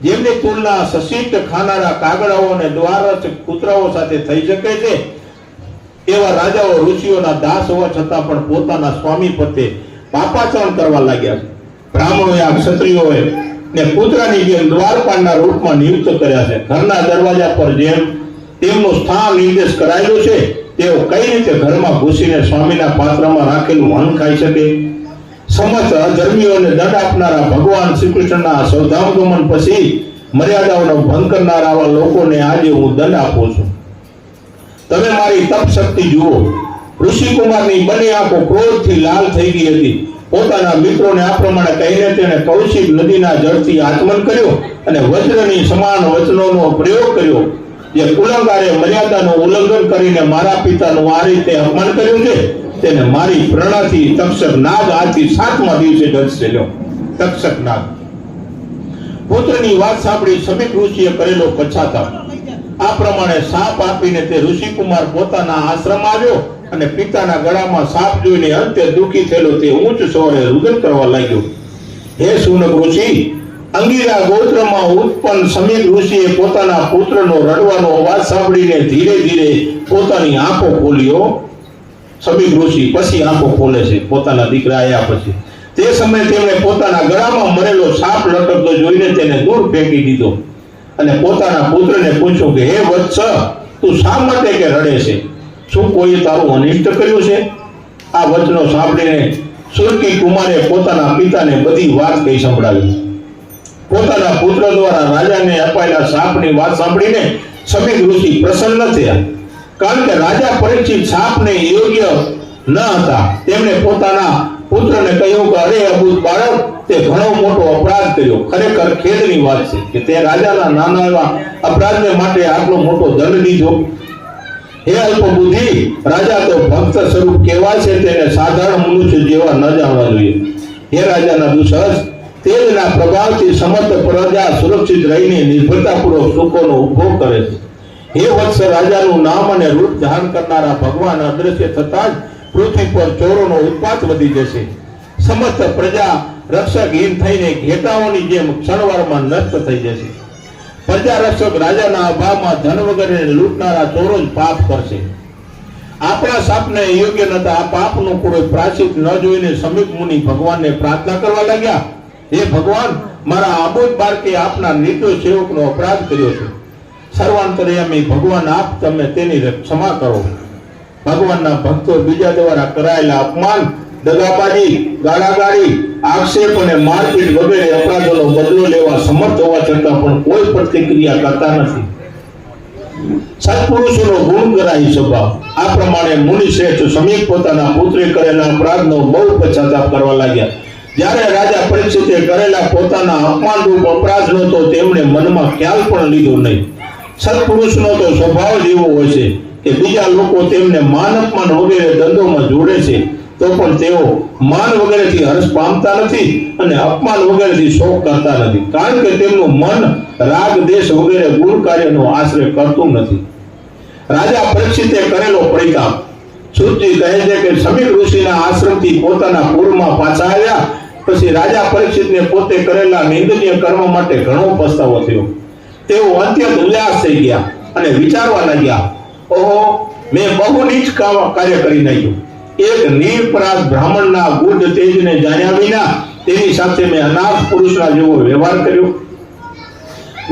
જેમની તુલના સશિષ્ટ ખાનારા કાગડાઓ અને દ્વારરક્ષક કૂતરાઓ સાથે થઈ શકે છે, એવા રાજાઓ ઋષિઓના દાસ હોવા છતાં પણ પોતાના સ્વામી પ્રત્યે પાપાચરણ કરવા લાગ્યા છે. બ્રાહ્મણોએ આ ક્ષત્રિયોએ ને કૂતરાની જેમ દ્વારપાળના રૂપમાં નિયુક્ત કર્યા છે. ઘરના દરવાજા પર જેમ તેમનું સ્થાન નિર્દેશ કરાયેલું છે, તેઓ કઈ રીતે ઘરમાં ઘૂસીને સ્વામીના પાત્રમાં રાખેલું અન્ન ખાઈ શકે? સમસ્ત અધર્મીઓને દંડ આપનારા ભગવાન શ્રી કૃષ્ણના સૌધામગમન પછી મર્યાદાઓનો ભંગ કરનારા આવા લોકોને આજે હું દંડ આપું છું. તમે મારી તપ શક્તિ જુઓ. ઋષિકુમારની બંને આંખો ક્રોધથી લાલ થઈ ગઈ હતી. પોતાના મિત્રોને આ પ્રમાણે કહીને તેણે કૌશિક નદીના જળથી આચમન કર્યો અને વજ્રની સમાન વચનોનો પ્રયોગ કર્યો. જે કુલંગારે મર્યાદાનું ઉલ્લંઘન કરીને મારા પિતાનું આ રીતે અપમાન કર્યું છે, તેને મારી પ્રેરણાથી તક્ષક નાગ આજથી 7મા દિવસે દર્શે લ્યો. તક્ષક નાગ પુત્રની વાત સાંભળી સમીક ઋષિએ કરેલો પછાતાપ. આ પ્રમાણે સાપ આપીને તે ઋષિકુમાર પોતાના આશ્રમ આવ્યો અને પિતાના ગળામાં સાપ જોઈને અંતે દુઃખી થયેલો તે ઊંચ સ્વરે રુદન કરવા લાગ્યો. હે શુનક ઋષિ, અંગીરા ગોત્રમાં ઉત્પન્ન સમીક ઋષિએ પોતાના પુત્રનો રડવાનો અવાજ સાંભળીને ધીરે ધીરે પોતાની આંખો ખોલ્યો. સમીક ઋષિ પછી આંખો ખોલે છે પોતાના દીકરા આવ્યા પછી. તે સમયે તેમણે પોતાના ગળામાં મરેલો સાપ લટકતો જોઈને તેને દૂર ફેંકી દીધો અને પોતાના પુત્રને પૂછ્યું કે હે વત્સ, તું શા માટે કે રડે છે? શું કોઈએ તારું અનિષ્ટ કર્યું છે? આ વચનો સાંભળીને સુરકી કુમારે પોતાના પિતાને બધી વાત કહી સંભળાવી. પોતાના પુત્ર દ્વારા રાજાને અપાયેલા શાપની વાત સાંભળીને સમીક ઋષિ પ્રસન્ન થયા. કારણ કે રાજા પરીક્ષિત શાપને યોગ્ય ન હતા. તેમણે પોતાના પુત્રને કહ્યું કે અરે અબૂત બાળક, તે ઘણો મોટો અપરાધ કર્યો. ખરેખર ખેદની વાત છે કે તે રાજાના નાના એવા અપરાધને માટે આટલો મોટો દંડ લીધો. હે અલ્પ બુદ્ધિ, રાજા તો ભક્ત સ્વરૂપ કહેવાય છે, તેને સાધારણ મનુષ્ય જેવા ન જાણવા જોઈએ. હે રાજાના દુષસ, તેજના પ્રભાવથી સમસ્ત પ્રજા સુરક્ષિત રહીને નિર્ભરતાપૂર્વક સુખોનો ઉપભોગ કરે છે. હે વત્સ, રાજાનું નામ અને રૂપ ધારણ કરનારા ભગવાન અદ્રશ્ય થતા જ પૃથ્વી પર ચોરોનો ઉત્પાત વધી જશે. સમસ્ત પ્રજા રક્ષકહીન થઈને ઘેટાઓની જેમ ક્ષણવારમાં નષ્ટ થઈ જશે. પ્રજા રક્ષક રાજાના અભાવમાં ધન વગેરે લૂંટનારા ચોરો જ પાપ કરશે. આપણા શાપને યોગ્ય નતા. આ પાપનું કોઈ પ્રાયશ્ચિત ન જોઈને સમીક મુનિ ભગવાનને પ્રાર્થના કરવા લાગ્યા. હે ભગવાન, મારા અબોધ બાળકે આપના નિર્દોષ સેવકનો અપરાધ કર્યો છે. સર્વાંતર્યામી ભગવાન, આપ તમે તેની ક્ષમા કરો. ભગવાનના ભક્તો બીજા દ્વારા કરાયેલા અપમાન, દગાબાજી, ગાળાગાળી, આક્ષેપ અને મારપીટ વગેરે અપરાધોનો બદલો લેવા સમર્થ હોવા છતાં પણ કોઈ પ્રતિક્રિયા કરતા નથી. સત્પુરુષોનો ગુણગ્રાહી સ્વભાવ. આ પ્રમાણે મુનિ શ્રેષ્ઠ સમીક પોતાના પુત્રે કરેલા અપરાધનો બહુ પશ્ચાતાપ કરવા લાગ્યા. જ્યારે રાજા પરીક્ષિતે કરેલા પોતાના અપમાનરૂપ અપરાધનો તો તેમણે મનમાં ખ્યાલ પણ લીધો નહીં. સત્પુરુષનો તો સ્વભાવ જ એવો હોય છે કે બીજા લોકો તેમને માન અપમાન વગેરે ધંધોમાં જોડે છે, તો પણ તેઓ માન વગેરેથી હર્ષ પામતા નથી અને અપમાન વગેરેથી શોક કરતા નથી. કારણ કે તેમનું મન રાગ દેશ વગેરે ગુણ કાર્યનો આશ્રય કરતું નથી. રાજા પરીક્ષિતે કરેલો પરિતાપ. સુરજી કહે છે કે સમીક ઋષિના આશ્રમથી પોતાના પૂરમાં પાછા આવ્યા પછી રાજા પરીક્ષિતને પોતે કરેલા નિંદનીય કર્મ માટે ઘણો પસ્તાવો થયો. તેઓ અત્યંત ઉલ્લાસ થઈ ગયા અને વિચારવા લાગ્યા, ઓહો, મેં બહુ નીચ કાર્ય કરી નાખ્યું. એક નિરપરાધ બ્રાહ્મણના ગુઢ તેજને જાણ્યા વિના તેની સાથે મેં અનાથ પુરુષના જેવો વ્યવહાર કર્યો.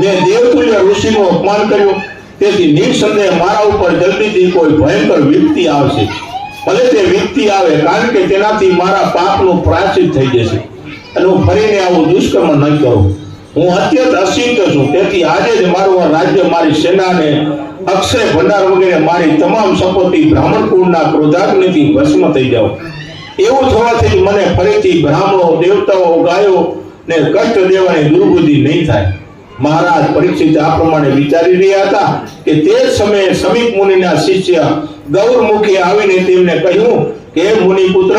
મેં દેવતુલ્ય ઋષિનું અપમાન કર્યું. તેથી નિસંદેહ મારા ઉપર જલ્દીથી કોઈ ભયંકર વિપત્તિ આવશે. ભલે તે વિપત્તિ આવે, કારણ કે તેનાથી મારા પાપનું પ્રાયશ્ચિત થઈ જશે અને હું ફરીને આવું દુષ્કર્મ નહીં કરું. હું અત્યંત અસિદ્ધ છું. તેથી આજે જ મારું રાજ્ય, મારી સેનાને, અક્ષય ભંડાર વગેરે મારી તમામ સંપત્તિ બ્રાહ્મણ કુળના ક્રોધાગ્નિથી ભસ્મ થઈ જાવ. એવું થવાથી મને ફરીથી બ્રાહ્મણો, દેવતાઓ, ગાયો ને કષ્ટ દેવાની દુર્બુદ્ધિ નહીં થાય. મહારાજ પરીક્ષિત આ પ્રમાણે વિચારી રહ્યા હતા કે તે સમયે સમીક મુનિના શિષ્ય ગૌરમુખી આવીને તેમને કહ્યું કે હે મુનિપુત્ર,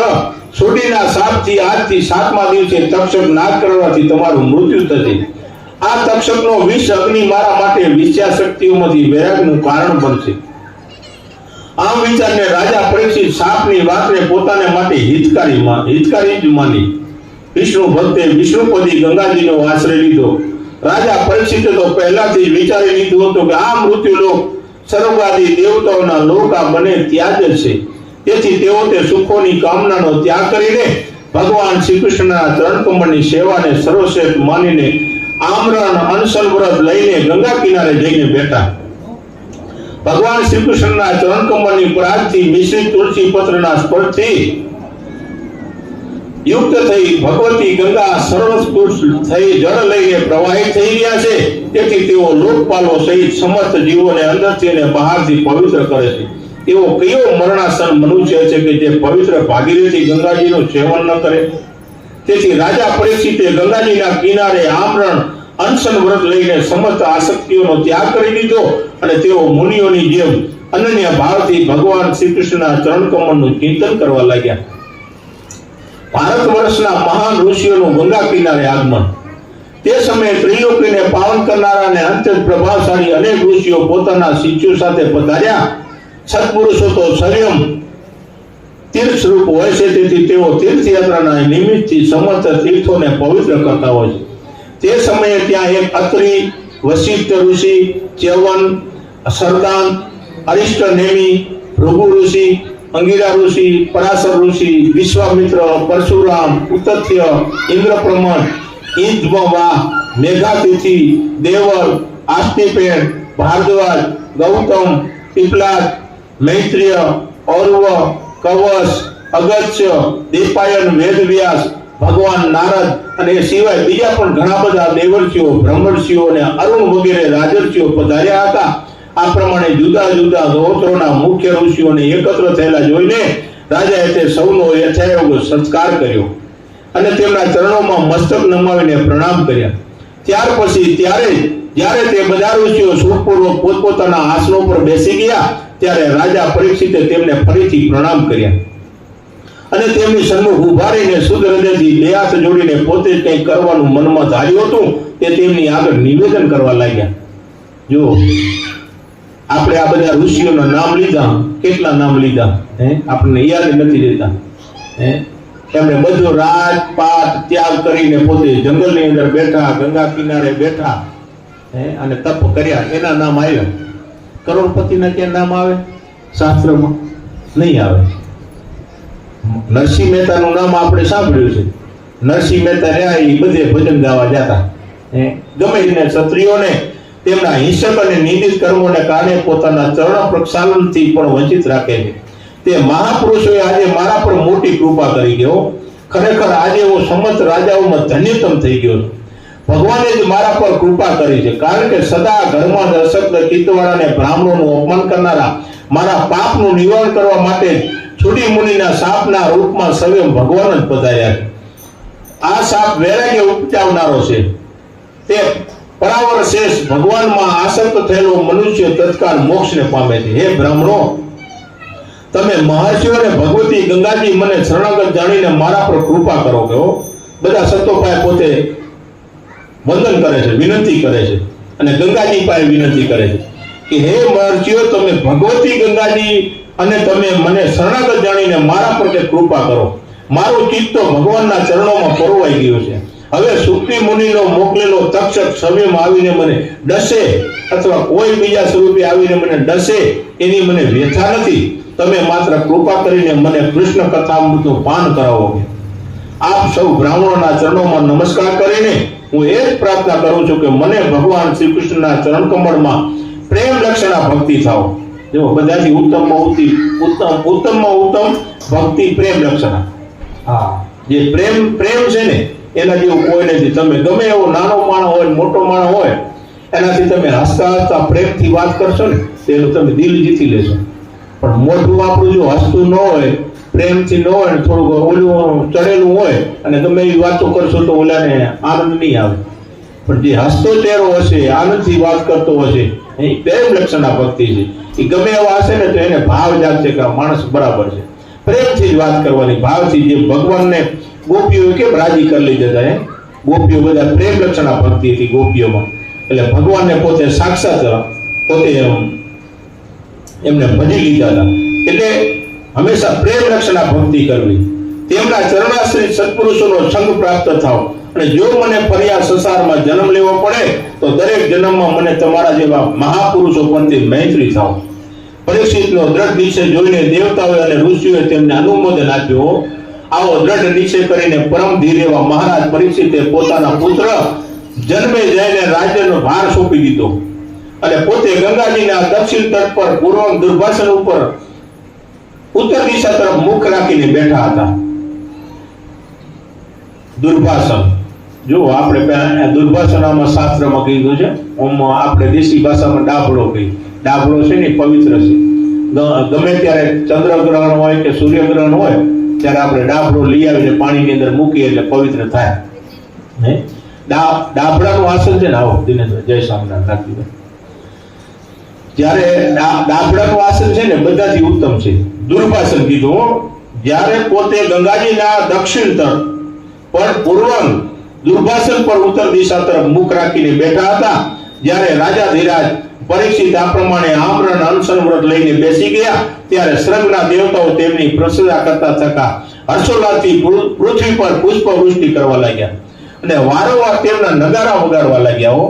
સુડીના શાપથી આજથી 7મા દિવસે તક્ષક નાશ કરવાથી તમારું મૃત્યુ થશે. આ તક્ષકનો વિષ અગ્નિ મારા માટે વિષયાશક્તિઓમાંથી વૈરાગનું કારણ બનશે. આમ વિચારને રાજા પરીક્ષિત શાપની વાતને પોતાને માટે હિતકારી જ માની વિષ્ણુ ભક્તે વિષ્ણુપદી ગંગાજીનો આશ્રય લીધો. રાજા પરીક્ષિતે તો પહેલાથી જ વિચારી લીધું હતું કે આ મૃત્યુલોક સર્વવાદી દેવતાઓના લોક આ બને ત્યાં જ છે. તેથી તેઓ તે સુખોની કામનાનો ત્યાગ કરીને ભગવાન શ્રી કૃષ્ણના ચરણ કમળની સેવાને સર્વશ્રેષ્ઠ માનીને આમરણ અનશન વ્રત લઈને ગંગા કિનારે જઈને બેઠા. ભગવાન શ્રી કૃષ્ણના ચરણ કમળની પરાગથી મિશ્રિત તુલસી પત્રના સ્પર્શથી યુક્ત થઈ ભગવતી ગંગા સર્વસ્ફુટ થઈ જળ લઈને પ્રવાહિત થઈ રહ્યા છે. તેથી તેઓ લોકપાલો સહિત સમસ્ત જીવોને અંદરથી અને બહારથી પવિત્ર કરે છે. તેઓ કયો મરણાસન મનુષ્ય છે કે જે પવિત્ર ભાગીરથી ગંગાજીનું સેવન ન કરે? તેથી રાજા પરીક્ષિતે ગંગાજીના કિનારે આમરણ અનશન વ્રત લઈને સમસ્ત આસક્તિઓનો ત્યાગ કરી દીધો અને તેઓ મુનિઓની જેમ અનન્ય ભાવથી ભગવાન શ્રી કૃષ્ણના ચરણ કમળનું ચિંતન કરવા લાગ્યા. ભારત વર્ષના મહાન ઋષિઓનું ગંગા કિનારે આગમન. તે સમયે ત્રિલોકીને પાવન કરનારા અને અત્યંત પ્રભાવશાળી અનેક ઋષિઓ પોતાના શિષ્યો સાથે પધાર્યા. સત્પુરુષો તો સંયમ તીર્થ સ્વરૂપ હોય છે, તેથી તેઓ તીર્થયાત્રાના નિમિત્તથી સમસ્ત તીર્થોને પવિત્ર કરતા હોય છે. તે સમયે ત્યાં એક અત્રિ, વશિષ્ઠ ઋષિ, ચ્યવન, સરદાન, અરિષ્ટ નેમિ, ભૃગુ ઋષિ, અંગિરા ઋષિ, પરાશર ઋષિ, વિશ્વામિત્ર, પરશુરામ, ઉતથ્ય, ઇન્દ્રપ્રમથ, ઇંદ્રવા, મેઘાતિથિ, દેવલ, આસ્તિપેન, ભારદ્વાજ, ગૌતમ, પીપલાદ, મૈત્રેય, ઔરવ, કવચ, અગસ્ત્ય, દીપાયન, વેદવ્યાસ, ભગવાન નારદ અને એ સિવાય બીજા પણ ઘણા બધા દેવર્ષિઓ, બ્રહ્મર્ષિઓ અને અરુણ વગેરે રાજર્ષિઓ પધાર્યા હતા. આ પ્રમાણે જુદા જુદા ગોત્રોના મુખ્ય ઋષિઓને એકત્ર થયેલા જોઈને રાજાએ તે સૌનો યથાયોગ સત્કાર કર્યો અને તેમના ચરણોમાં મસ્તક નમાવીને પ્રણામ કર્યા. ત્યાર પછી જ્યારે તે બધા ઋષિઓ સુખપૂર્વક પોતપોતાના આસનો પર બેસી ગયા ત્યારે રાજા પરીક્ષિતે તેમને ફરીથી પ્રણામ કર્યા અને તેમની સન્મુખ ઉભા રહીને શુદ્ધ હૃદયથી બે હાથ જોડીને પોતે જ કંઈક કરવાનું મનમાં ધાર્યું હતું તે તેમની આગળ નિવેદન કરવા લાગ્યા. જો આપણે આ બધા ઋષિઓના નામ લીધા, કેટલા નામ લીધા આપણને યાદ નથી રહેતા. એમણે બધો રાજપાટ ત્યાગ કરીને પોતે જંગલની અંદર બેઠા, ગંગા કિનારે બેઠા અને તપ કર્યા. એના નામ આવ્યા. કરોડપતિના ક્યાં નામ આવે? શાસ્ત્રમાં નહીં આવે. નરસિંહ મહેતાનું નામ આપણે સાંભળ્યું છે. નરસિંહ મહેતા રહ્યા એ બધે ભજન ગાવા જતા. ગમે એને ક્ષત્રિયોને તેમના હિંસક અને નિંદિત કર્મોને કારણે પોતાના ચરણ પ્રક્ષાલનથી પણ વંચિત રાખે છે. તે મહાપુરુષોએ આજે મારા પર મોટી કૃપા કરી ગયો. ખરેખર આજે હું સમસ્ત રાજાઓમાં ધન્યતમ થઈ ગયો છું. ભગવાને જ મારા પર કૃપા કરી છે, કારણ કે સદા ઘરમાં દર્શક ચિત્તવાળા અને બ્રાહ્મણોનું અપમાન કરનારા મારા પાપનું નિવારણ કરવા માટે છુડી મુનિના સાપના રૂપમાં સ્વયં ભગવાન જ પધાર્યા છે. આ સાપ વૈરાગ્ય ઉપજાવનારો છે. તે પરાવર શેષ ભગવાનમાં આસક્ત થયેલો મનુષ્ય તત્કાળ મોક્ષને પામે છે. હે બ્રાહ્મણો, તમે મહર્ષિઓ અને ભગવતી ગંગાજી મને શરણાગત જાણીને મારા પર કૃપા કરો. કે બધા સંતો પાસે પોતે વંદન કરે છે, વિનંતી કરે છે અને ગંગાજી પાસે વિનંતી કરે છે કે હે મહર્ષિઓ, તમે ભગવતી ગંગાજી અને તમે મને શરણાગત જાણીને મારા પર કૃપા કરો. મારું ચિત્ત તો ભગવાનના ચરણોમાં પરોવાઈ ગયું છે. હવે સુક્તિ મુનિનો મોકલેલો તક્ષક સમયમાં આવીને મને ડસે અથવા કોઈ બીજા સ્વરૂપે આવીને મને ડસે એની મને વ્યથા નથી. તમે માત્ર કૃપા કરીને મને કૃષ્ણ કથામૃતનું પાન કરાવો. આપ સૌ બ્રાહ્મણોના ચરણોમાં નમસ્કાર કરીને હું એ જ પ્રાર્થના કરું છું કે મને ભગવાન શ્રી કૃષ્ણના ચરણ કમળમાં પ્રેમ લક્ષણા ભક્તિ થાવ. જો બધાથી ઉત્તમમાં ઉત્તમ ભક્તિ પ્રેમ લક્ષણા. હા, જે પ્રેમ છે ને એના જેવું કોઈ નથી. તમે ગમે એવો નાનો માણસ હોય, મોટો માણસ હોય, એનાથી તમે હસતા હસતા પ્રેમથી વાત કરશો ને તેનું તમે દિલ જીતી લેશો. પણ મોઢું આપણું જો હસતું ન હોય, પ્રેમથી ન હોય, થોડુંક ઓલું ચડેલું હોય અને ગમે એવી વાતો કરશો તો ઓલાને આનંદ નહીં આવે. પણ જે હસતો ચહેરો હશે, આનંદથી વાત કરતો હશે, એ પ્રેમ લક્ષણા ભક્તિ છે. એ ગમે એવા હશે ને તો એને ભાવ જાગશે કે આ માણસ બરાબર છે. પ્રેમથી જ વાત કરવાની, ભાવથી. જે ભગવાનને ગોપીઓ કેમ રાજી કરી લીધા? ગોપીઓ બધા પ્રેમ લક્ષણા ભક્તિ હતી ગોપીઓમાં. એટલે ભગવાનને પોતે સાક્ષાત પોતે એમને ભજી લીધા હતા. એટલે હંમેશા પ્રેમ લક્ષણા ભક્તિ કરવી, તેમના ચરણાશ્રિત સત્પુરુષોનો સંગ પ્રાપ્ત થાવ અને જો મને ફરી આ સંસારમાં જન્મ લેવો પડે તો દરેક જન્મમાં મને તમારા જેવા મહાપુરુષો પંથી મૈત્રી થાવ. પરીક્ષિતનો દ્રઢ નિશ્ચય જોઈને દેવતાઓએ અને ઋષિઓએ તેમને અનુમોદન આપ્યું. આવો દ્રઢ નિશ્ચય કરીને પરમ ધીર એવા મહારાજ પરીક્ષિતે પોતાના પુત્ર જન્મે જઈને રાજ્યનો ભાર સોંપી દીધો અને પોતે ગંગાજીના દક્ષિણ તટ પર પૂર્વ દુર્ભાષણ ઉપર ઉત્તર દિશા તરફ મુખ રાખીને બેઠા હતા. દુર્ભાષણ જો આપણે દુર્ભાષણામાં શાસ્ત્રમાં કીધું છે, આપણે દેશી ભાષામાં ડાભડો કહી. ડાભડો છે ને પવિત્ર છે. ગમે ત્યારે ચંદ્રગ્રહણ હોય કે સૂર્યગ્રહણ હોય ત્યારે આપણે ડાભડો લઈ આવીને પાણીની અંદર મૂકીએ એટલે પવિત્ર થાય. ડાભડાનું આસન છે ને, આવો દિનેશ જય સ્વામિનારાયણ રાખી. જ્યારે ડાભડાનું આસન છે ને બધાથી ઉત્તમ છે. દુર્ભાષણ કીધું જ્યારે પોતે ગંગાજીના દક્ષિણ તટ પર પૂર્વ દુર્ભાષણ પર ઉત્તર દિશા તરફ મુખ રાખીને બેઠા હતા. જ્યારે રાજા ધીરાજ પરીક્ષિત આ પ્રમાણે આમરણ અનશન વ્રત લઈને બેસી ગયા ત્યારે સ્વર્ગના દેવતાઓ તેમની પ્રશંસા કરતા થકા હર્ષોલ્લાસથી પૃથ્વી પર પુષ્પ વૃષ્ટિ કરવા લાગ્યા અને વારંવાર તેમના નગારા વગાડવા લાગ્યા.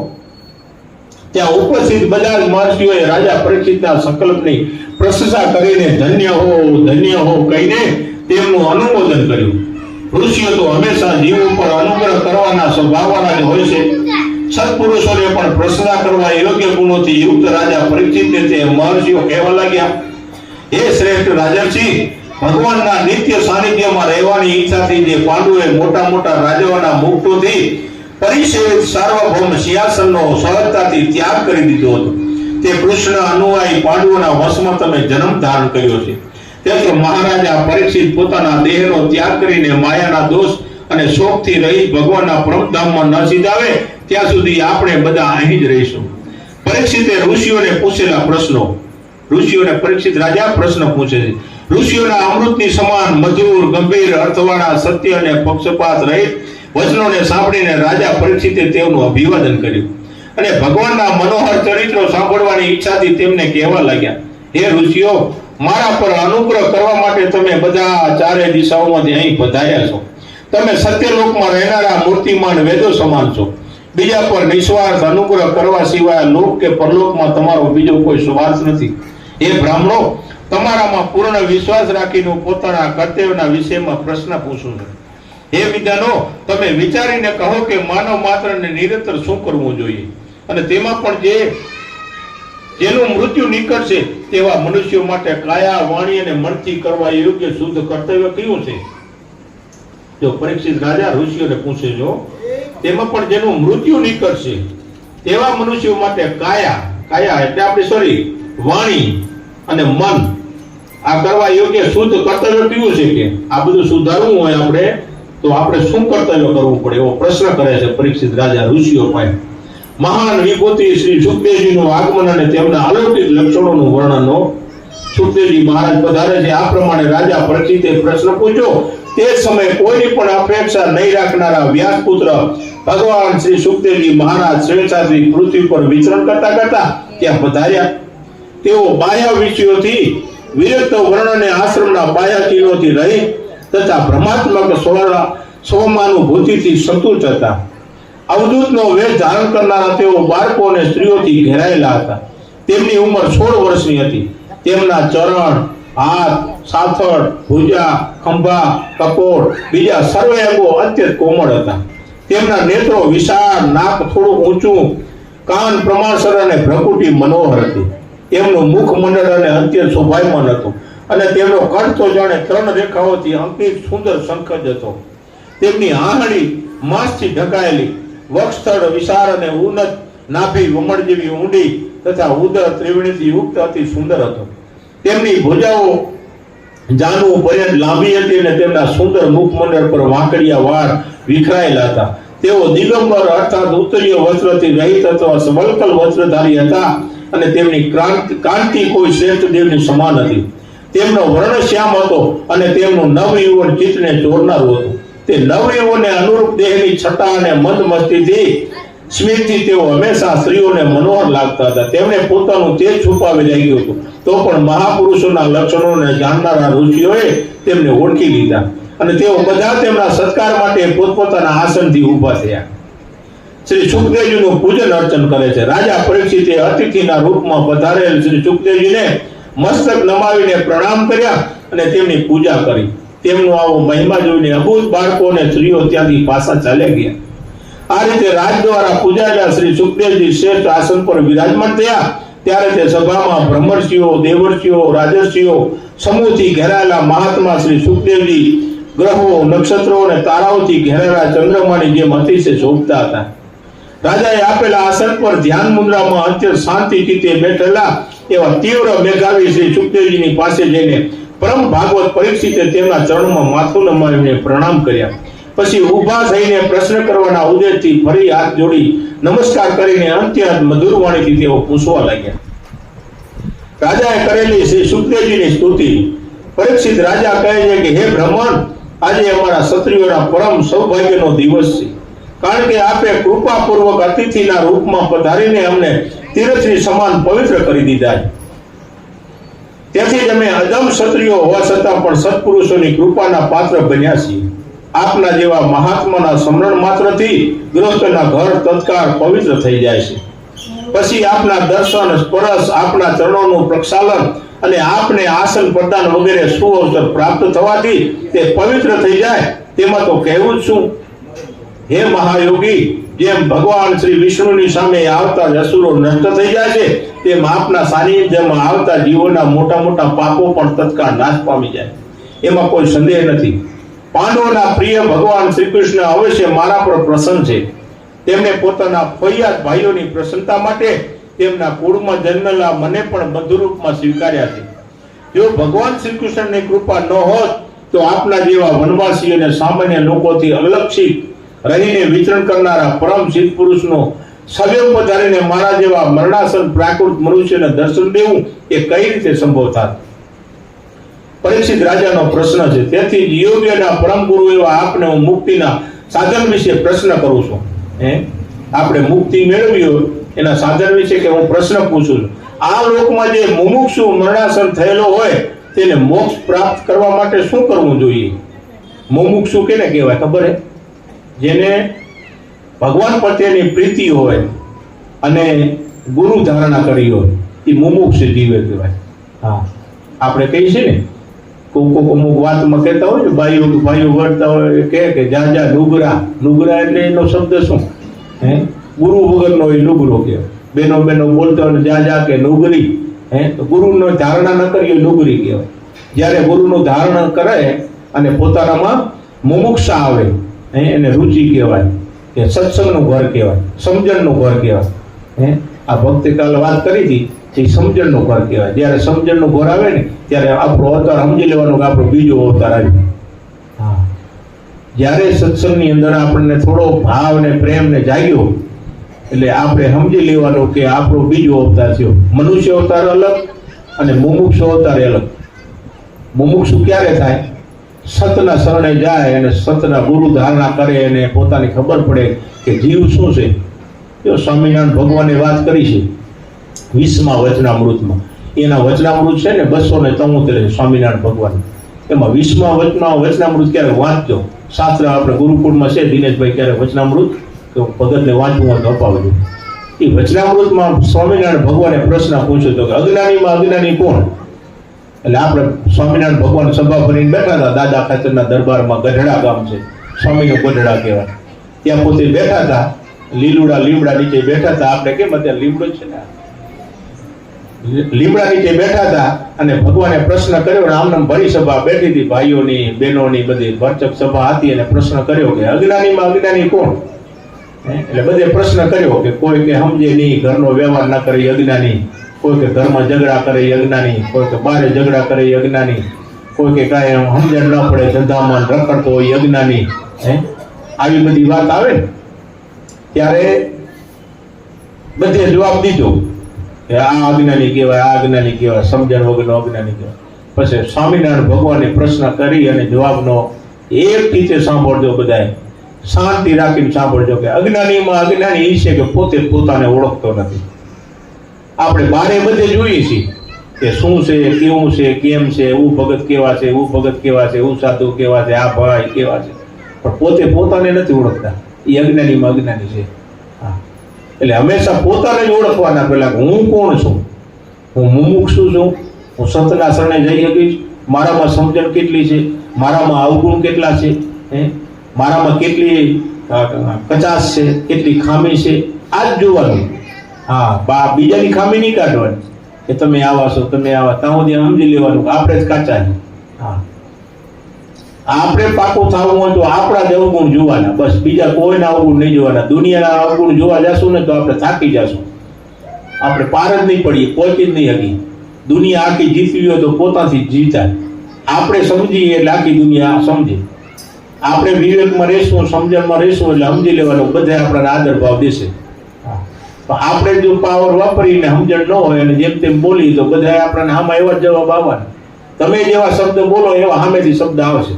ત્યાં ઉપસ્થિત બધા જ મહર્ષિઓએ રાજા પરીક્ષિતના સંકલ્પની પ્રશંસા કરીને ધન્ય હો કહીને તેમનું અનુમોદન કર્યું. ઋષિઓ તો હંમેશા જીવ ઉપર અનુગ્રહ કરવાના સ્વભાવવાળા જ હોય છે. સત્પુરુષોને પણ પ્રશંસા કરવા યોગ્ય ગુણોથી યુક્ત રાજા પરીક્ષિતને તે મહર્ષિઓ કહેવા લાગ્યા, હે શ્રેષ્ઠ રાજર્ષિ, ભગવાનના નિત્ય સાનિધ્યમાં રહેવાની ઈચ્છાથી જે પાંડવોએ મોટા મોટા રાજાઓના મુક્તોથી પરિસેવિત સાર્વભૌમ સિંહાસનનો સહજતાથી ત્યાગ કરી દીધો હતો, તે કૃષ્ણ અનુયાયી પાંડવોના વશમાં તમે જન્મ ધારણ કર્યો છે. તેથી મહારાજા પરીક્ષિત પોતાના દેહનો ત્યાગ કરીને માયાના દોષ અને શોકથી રહી ભગવાનના પરમધામમાં ન સીધાવે ત્યાં સુધી આપણે બધા અહીં જ રહીશું. પરીક્ષિતે ઋષિઓને પૂછેલા પ્રશ્નો. ઋષિઓને પરીક્ષિત રાજા પ્રશ્ન પૂછે છે. ઋષિઓના અમૃતની સમાન મધુર, ગંભીર, અર્થવાળા, સત્ય અને પક્ષપાત રહિત વચનોને સાંભળીને રાજા પરીક્ષિતે તેમનું અભિવાદન કર્યું અને ભગવાનના મનોહર ચરિત્રો સાંભળવાની ઈચ્છાથી તેમને કહેવા લાગ્યા, હે ઋષિઓ, મારા પર અનુગ્રહ કરવા માટે તમે બધા ચારે દિશાઓમાંથી અહીં પધાર્યા છો. તમે સત્યલોકમાં રહેનારા મૂર્તિમાન વેદો સમાન છો. બીજા પર નિસ્વાર્થ અનુગ્રહ કરવા સિવાય લોક કે પરલોકમાં તમારો બીજો કોઈ સ્વાર્થ નથી. એ બ્રાહ્મણો, તમારામાં પૂર્ણ વિશ્વાસ રાખીને પોતાના કર્તવ્યના વિષયમાં પ્રશ્ન પૂછું છું. હે વિદ્વાનો, તમે વિચારીને કહો કે માનવ માત્રને નિરંતર શું કરવું જોઈએ અને તેમાં પણ જેનું મૃત્યુ નીકળશે તેવા મનુષ્યો માટે કાયા, વાણી અને મનથી કરવા યોગ્ય શુદ્ધ કર્તવ્ય કયું છે? જો પરીક્ષિત રાજા ઋષિઓને પૂછે છો, તેમાં પણ જેનું મૃત્યુ નીકળશે તેવા મનુષ્યો માટે કાયા એટલે આપણે વાણી અને મન આ કરવા યોગ્ય શુદ્ધ કર્તવ્ય કયું છે? કે આ બધું સુધારવું હોય આપણે તો આપણે શું કર્તવ્ય કરવું પડે એવો પ્રશ્ન કરે છે પરીક્ષિત રાજા ઋષિઓ પાસે. મહાન વિભૂતિ શ્રી સુખદેવજીનું આગમન અને તેમના અલૌકિક લક્ષણોનું વર્ણનો સુખદેવજી મહારાજ પધારે છે. આ પ્રમાણે રાજા પરીક્ષિતે પ્રશ્ન પૂછ્યો. તે સમયે કોઈની પણ અપેક્ષા નહીં રાખનારા વ્યાસપુત્ર ભગવાન શ્રી સુખદેવજી મહારાજ સ્વેચ્છાથી પૃથ્વી પર વિચરણ કરતા ત્યાં પધાર્યા. તેઓ બાહ્ય વિષયોથી વિરક્ત વર્ણ અને આશ્રમના બાહ્ય ચિહ્નોથી રહિત તથા ભ્રમાત્મક સ્વમાનુભૂતિથી સંતુષ્ટ હતા. અવધૂતનો વેશ ધારણ કરનારા તેઓ બાળકો અને સ્ત્રીઓથી ઘેરાયેલા હતા. તેમની ઉંમર 16 વર્ષની હતી. તેમના ચરણ, હાથ, સાથળ, ભુજા, ખંભા, કપોળ બીજા સર્વે અંગો અત્યંત કોમળ હતા. તેમના નેત્રો વિશાળ, નાક થોડું ઊંચું, કાન પ્રમાણસર અને ભ્રકુટી મનોહર હતી. તેમનું મુખ મંડળ અને અત્યંત શોભાયમાન હતું અને તેમનો કંઠ તો જાણે 3 રેખાઓથી અંકિત સુંદર શંખજ હતો. તેમની આંગળી માંસથી ઢંકાયેલી, વક્ષસ્થળ વિશાળ અને ઉન્નત, નાભી વમળ જેવી ઊંડી તથા ઉદર ત્રિવેણીથી યુક્ત અતિ સુંદર હતો. તેમની ભુજાઓ જાનુ પર્યંત લાંબી હતી અને તેમના સુંદર મુખમંડળ પર વાંકડિયા વાળ વિખરાયેલા હતા. તેઓ દિગંબર અર્થાત ઉત્તરીય વસ્ત્રથી રહિત અથવા સમલકલ વસ્ત્રધારી હતા અને તેમની કાંતિ કોઈ શ્રેષ્ઠ દેવની સમાન હતી. તેમનો વર્ણ શ્યામ હતો અને તેમનું નવયુવન ચિત્તને ચોરનારું હતું. તે નવયુવનને અનુરૂપ દેહની છટા અને મંદ મસ્તીથી સ્મિતથી તેઓ હંમેશા સ્ત્રીઓને મનોહર લાગતા હતા. તેમણે પોતાનું તેજ છુપાવી રાખ્યું હતું તો પણ મહાપુરુષોના લક્ષણોને જાણનારા ઋષિઓએ તેમને ઓળખી લીધા અને તેઓ બધા તેમના સત્કાર માટે પોતપોતાના આસનથી ઊભા થયા. શ્રી સુખદેવજીનું પૂજન અર્ચન કરે છે. રાજા પરીક્ષિતે અતિથિના રૂપમાં પધારેલ શ્રી સુખદેવજીને મસ્તક નમાવીને પ્રણામ કર્યા અને તેમની પૂજા કરી. તેમનો આવો મહિમા જોઈને અબૂત બાળકો અને સ્ત્રીઓ ત્યાંથી પાછા ચાલ્યા ગયા. આ રીતે રાજ દ્વારા પૂજાયેલા શ્રી સુખદેવજી શ્રેષ્ઠ આસન પર વિરાજમાન થયા. ત્યારે તે સભામાં બ્રહ્મર્ષિઓ, દેવર્ષિઓ, રાજર્ષિઓ સમૂહથી ઘેરાયેલા મહાત્મા શ્રી સુખદેવજી ગ્રહો, નક્ષત્રો અને તારાઓથી ઘેરાયેલા ચંદ્રમાની જેમ અતિશય શોભતા હતા. રાજાએ આપેલા આસન પર ધ્યાન મુદ્રામાં અત્યંત શાંતિ ચિત્તે બેઠેલા એવા તીવ્ર મેઘાવી શ્રી સુખદેવજીની પાસે જઈને પરમ ભાગવત પરીક્ષિતે તેમના ચરણમાં માથું નમાવીને પ્રણામ કર્યા. પછી ઊભા થઈને પ્રશ્ન કરવાના ઉદ્દેશથી ફરી હાથ જોડી નમસ્કાર કરીને અત્યંત મધુર વાણીથી તેઓ પૂછવા લાગ્યા. રાજાએ કરેલી શ્રી સુખદેવજીની સ્તુતિ. પરીક્ષિત રાજા કહે છે કે હે બ્રહ્મણ, આજે અમારા ક્ષત્રિયોના પરમ સૌભાગ્યનો દિવસ છે, કારણ કે આપે કૃપાપૂર્વક અતિથિના રૂપમાં પધારીને અમને તીર્થની સમાન પવિત્ર કરી દીધા. તેથી જ અમે અદમ ક્ષત્રિયો હોવા છતાં પણ સત્પુરુષોની કૃપાના પાત્ર બન્યા છીએ. આપના જેવા મહાત્માના સ્મરણ માત્રથી ગૃહસ્થના ઘર તત્કાળ પવિત્ર થઈ જાય છે. પછી આપના દર્શન, સ્પર્શ, આપના ચરણોનું પ્રક્ષાલન અને આપને આસન પ્રદાન વગેરે સુઅવસર પ્રાપ્ત થવાથી તે પવિત્ર થઈ જાય. તેમાં તો કહેવું જ શું. હે મહાયોગી, જેમ ભગવાન શ્રી વિષ્ણુની સામે આવતા જ અસુરો નષ્ટ થઈ જાય છે, તેમ આપના સાનિધ્યમાં આવતા જીવોના મોટા મોટા પાપો પણ તત્કાળ નાશ પામી જાય. એમાં કોઈ સંદેહ નથી. પાંડવોના પ્રિય ભગવાન શ્રી કૃષ્ણ અવશ્ય મારા પર પ્રસન્ન છે. તેમણે પોતાના ફરિયાદ ભાઈઓની પ્રસન્નતા માટે તેમના કુળમાં જન્મેલા મને પણ બંધુરૂપમાં સ્વીકાર્યા છે. જો ભગવાન શ્રી કૃષ્ણની કૃપા ન હોત તો આપના જેવા વનવાસી અને સામાન્ય લોકોથી અલક્ષિત રહીને વિચરણ કરનારા પરમ સિદ્ધ પુરુષનો સદૈવ પધારીને મારા જેવા મરણાસન પ્રાકૃત મનુષ્યને દર્શન દેવું એ કઈ રીતે સંભવ થાત? પરીક્ષિત રાજાનો પ્રશ્ન છે. તેથી જ યોગ્યના પરમ ગુરુ એવા આપને હું મુક્તિના સાધન વિશે પ્રશ્ન કરું છું. આપણે મુક્તિ મેળવી હોય એના સાધન વિશે કે હું પ્રશ્ન પૂછું છું. આ લોકમાં જે મુમુક્ષુ મરણાસન થયેલો હોય તેને મોક્ષ પ્રાપ્ત કરવા માટે શું કરવું જોઈએ? મુમુક્ષુ કેને કહેવાય ખબર હે? જેને ભગવાન પ્રત્યેની પ્રીતિ હોય અને ગુરુ ધારણા કરી હોય એ મુમુક્ષુ જીવે કહેવાય. હા, આપણે કહીએ છીએ ને, કોક અમુક વાતમાં કહેતા હોય ને, ભાઈઓ વર્તા હોય કે જા જા નુગરા. નુગરા એટલે એનો શબ્દ શું? ગુરુ વગરનો એ નુગરો કહેવાય. બેનો બોલતા હોય જા જા કે નુગરી. તો ગુરુનો ધારણા ન કરી નુગરી કહેવાય. જ્યારે ગુરુનું ધારણ કરે અને પોતાનામાં મુમુક્ષા આવે એને રુચિ કહેવાય, કે સત્સંગનું ઘર કહેવાય, સમજણનું ઘર કહેવાય. આ ભક્તિ કાલે વાત કરી હતી, એ સમજણનું ઘર કહેવાય. જ્યારે સમજણનું ઘર આવે ને ત્યારે આપણો અવતાર સમજી લેવાનો કે આપણો બીજો અવતાર આવ્યો. હા, જ્યારે સત્સંગની અંદર આપણને થોડો ભાવ ને પ્રેમ ને જાગ્યો એટલે આપણે સમજી લેવાનું કે આપણો બીજો અવતાર થયો. મનુષ્ય અવતાર અલગ અને મુમુક્ષુ અવતાર અલગ. મુમુક્ષુ ક્યારે થાય? સતના શરણે જાય અને સતના ગુરુ ધારણા કરે અને પોતાની ખબર પડે કે જીવ શું છે. જો સ્વામિનારાયણ ભગવાને વાત કરી છે 20મા વચનામૃતમાં. એના વચનામૃત છે ને 273 સ્વામિનારાયણ ભગવાન. એમાં 20મા વચનામૃત ક્યારે વાંચજો. શાસ્ત્ર આપણે ગુરુકુળમાં છે, દિનેશભાઈ ક્યારે વચનામૃત ભગતને વાંચવું હોય તો અપાવજો. એ વચનામૃતમાં સ્વામિનારાયણ ભગવાને પ્રશ્ન પૂછ્યો હતો કે અજ્ઞાનીમાં અજ્ઞાની કોણ? એટલે આપણે સ્વામિનારાયણ ભગવાન સભા ભરીને બેઠા હતા દાદા ખાચરના દરબારમાં. ગઢડા ગામ છે, સ્વામીનું ગઢડા કહેવાય. ત્યાં પોતે બેઠા હતા, લીમડા નીચે બેઠા હતા. આપણે કેમ અત્યારે લીમડો છે ને, લીમડા નીચે બેઠા હતા અને ભગવાને પ્રશ્ન કર્યો. આમને ભરી સભા બેઠી હતી, ભાઈઓની બહેનોની બધી ભરચક સભા હતી. અને પ્રશ્ન કર્યો કે અજ્ઞાનીમાં અજ્ઞાની કોણ? એટલે બધે પ્રશ્ન કર્યો કે કોઈ કે સમજે નહીં, ઘરનો વ્યવહાર ના કરે અજ્ઞાની, કોઈ કે ઘરમાં ઝઘડા કરે અજ્ઞાની, કોઈ કે બારે ઝઘડા કરે અજ્ઞાની, કોઈ કે કાંઈ સમજણ ન પડે ધંધામાં રખડતો હોય અજ્ઞાની. આવી બધી વાત આવે ને ત્યારે બધે જવાબ દીધો કે આ અજ્ઞાની કહેવાય, આ અજ્ઞાની કહેવાય, સમજણ વગરનો અજ્ઞાની કહેવાય. પછી સ્વામિનારાયણ ભગવાને પ્રશ્ન કરી અને જવાબનો એક રીતે સાંભળજો, બધાએ શાંતિ રાખીને સાંભળજો કે અજ્ઞાનીમાં અજ્ઞાની એ છે કે પોતે પોતાને ઓળખતો નથી. આપણે બારે બધે જોઈએ છીએ કે શું છે, કેવું છે, કેમ છે, એવું ભગત કેવા છે, એવું ભગત કેવા છે, એવું સાધુ કેવા છે, આ ભાઈ કેવા છે, પણ પોતે પોતાને નથી ઓળખતા. એ અજ્ઞાનીમાં અજ્ઞાની છે. હા, એટલે હંમેશા પોતાને જ ઓળખવાના. પેલા હું કોણ છું, હું મુમુક્ષુ છું, હું સંતના શરણે જઈ શકીશ, મારામાં સમજણ કેટલી છે, મારામાં અવગુણ કેટલા છે, મારામાં કેટલી કચાશ છે, કેટલી ખામી છે, આ જ જોવાનું. હા, બીજાની ખામી નહીં કાઢવાની કે તમે આવા છો, તમે આવા. ત્યાં સુધી સમજી લેવાનું આપણે જ કાચા છે. હા, આપણે પાકું થવું હોય તો આપણા જ અવગુણ જોવાના, બસ. બીજા કોઈના અવગુણ નહીં જોવાના. દુનિયાના અવગુણ જોવા જશું ને તો આપણે થાકી જશું, આપણે પાર જ નહીં પડીએ, પહોંચી જ નહીં હકી. દુનિયા આખી જીતવી હોય તો પોતાથી જીતાય. આપણે સમજીએ એટલે આખી દુનિયા સમજે. આપણે વિવેકમાં રહેશું, સમજણમાં રહેશું એટલે સમજી લેવાનું બધા આપણા આદર ભાવ દેશે. આપણે જો પાવર વાપરીને સમજણ ન હોય અને જેમ તેમ બોલી તો બધા આપણને આમાં એવા જવાબ આવવાના. તમે જેવા શબ્દ બોલો એવા સામેથી શબ્દ આવશે.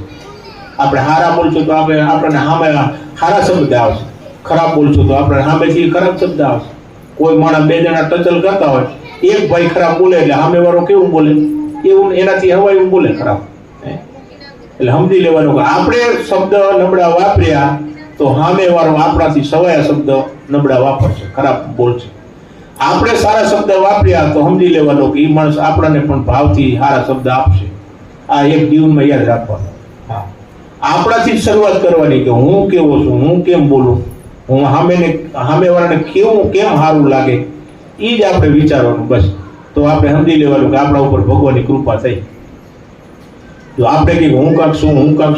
આપણે સારા બોલશો તો આપણને સામે સારા શબ્દ આવશે, ખરાબ બોલશો તો આપણે સામેથી ખરાબ શબ્દ આવશે. કોઈ માણસ બે જણા ટચલ કરતા હોય, એક ભાઈ ખરાબ બોલે એટલે સામે વાળો કેવું બોલે, એવું એનાથી હવાયું બોલે ખરાબ. એટલે સમજી લેવાનું કે આપણે શબ્દ નબળા વાપર્યા તો સામે વાળો આપણાથી સવાયા શબ્દ નબળા વાપરશે, ખરાબ બોલશે. આપણે સારા શબ્દ વાપર્યા તો સમજી લેવાનું કે એ માણસ આપણને પણ ભાવથી સારા શબ્દ આપશે. આ એક જીવનમાં યાદ રાખવાનું. હા, આપણાથી જ શરૂઆત કરવાની કે હું કેવો છું, હું કેમ બોલું, હું સામેવાળાને કેવું કેમ સારું લાગે, એ જ આપણે વિચારવાનું. બસ, તો આપણે સમજી લેવાનું કે આપણા ઉપર ભગવાનની કૃપા થઈ. જો આપણે કહીએ હું કાંક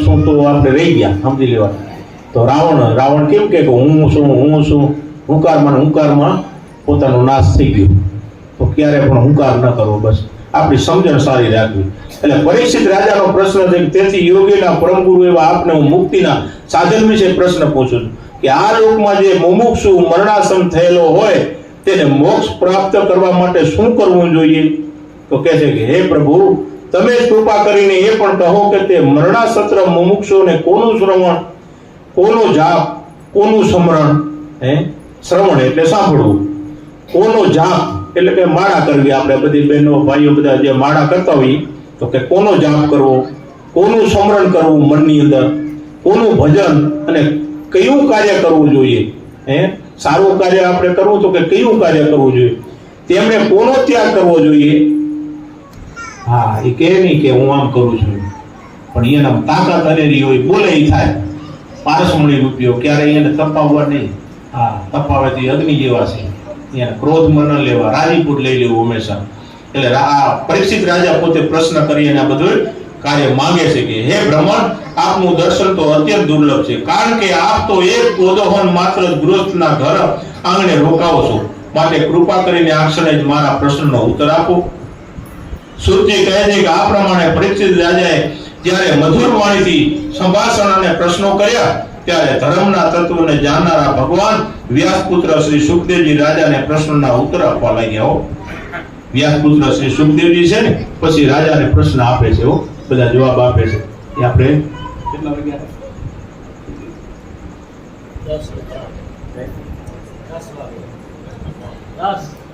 છું તો આપણે રહી ગયા, સમજી લેવાનું. તો રાવણ કેમ કે હું છું, હુંકારમાં પોતાનો નાશ થઈ ગયો. તો ક્યારે પણ હુંકાર ન કરવો, બસ આપણી સમજણ સારી રાખવી. એટલે પરીક્ષિત રાજાનો પ્રશ્ન છે, તેથી યોગીના પરમ ગુરુ એવા આપને હું મુક્તિના સાધન વિશે પ્રશ્ન પૂછું છું કે આ લોકમાં જે મુમુક્ષુ મરણાસન થયેલો હોય તેને મોક્ષ પ્રાપ્ત કરવા માટે શું કરવું જોઈએ? તો કહે છે કે હે પ્રભુ, તમે કૃપા કરીને એ પણ કહો કે તે મરણાસત્ર મુમુક્ષુને કોનું શ્રવણ, કોનો જાપ, કોનું સ્મરણ, શ્રવણ એટલે સાંભળવું, કોનો જાપ એટલે કે માળા કરવી. આપણે બધી બહેનો ભાઈઓ બધા જે માળા કરતા હોઈએ તો કે કોનો જાપ કરવો, કોનું સ્મરણ કરવું મનની અંદર, કોનું ભજન અને કયું કાર્ય કરવું જોઈએ. સારું કાર્ય આપણે કરવું તો કે કયું કાર્ય કરવું જોઈએ, તેમણે કોનો ત્યાગ કરવો જોઈએ. હા, એ કહે નહીં કે હું આમ કરું છું, પણ એના તાકાત અનેરી હોય, બોલે એ થાય. પારસમણી રૂપિયો ક્યારે એને તપાવવા નહીં. હા, તપાવવાથી અગ્નિ જેવા છે, એને ક્રોધમાં ન લેવા, રાજીપુર લઈ લેવું હંમેશા. એટલે આ પરીક્ષિત રાજા પોતે પ્રશ્ન કરી અને આ બધું કાર્ય માંગે છે કે હે બ્રહ્મણ, આપનું દર્શન તો અત્યંત દુર્લભ છે, કારણ કે આપ તો એક ગોદોહન માત્ર ગૃહસ્થના ઘર આંગણે રોકાવો છો, માટે કૃપા કરીને આ ક્ષણે જ મારા પ્રશ્નનો ઉત્તર આપો. સુરજી કહે છે કે આ પ્રમાણે પરીક્ષિત રાજાએ જ્યારે મધુર વાણીથી સંભાષણ અને પ્રશ્નો કર્યા ત્યારે ધર્મના તત્વને જાણનારા ભગવાન વ્યાસપુત્ર શ્રી સુખદેવજી રાજાને પ્રશ્નના ઉત્તર આપવા લાગ્યા. વ્યાસપુત્ર શ્રી સુખદેવજી છે ને પછી રાજાને પ્રશ્ન આપે છે, બધા જવાબ આપે છે. એ આપણે કેટલા વાગ્યા?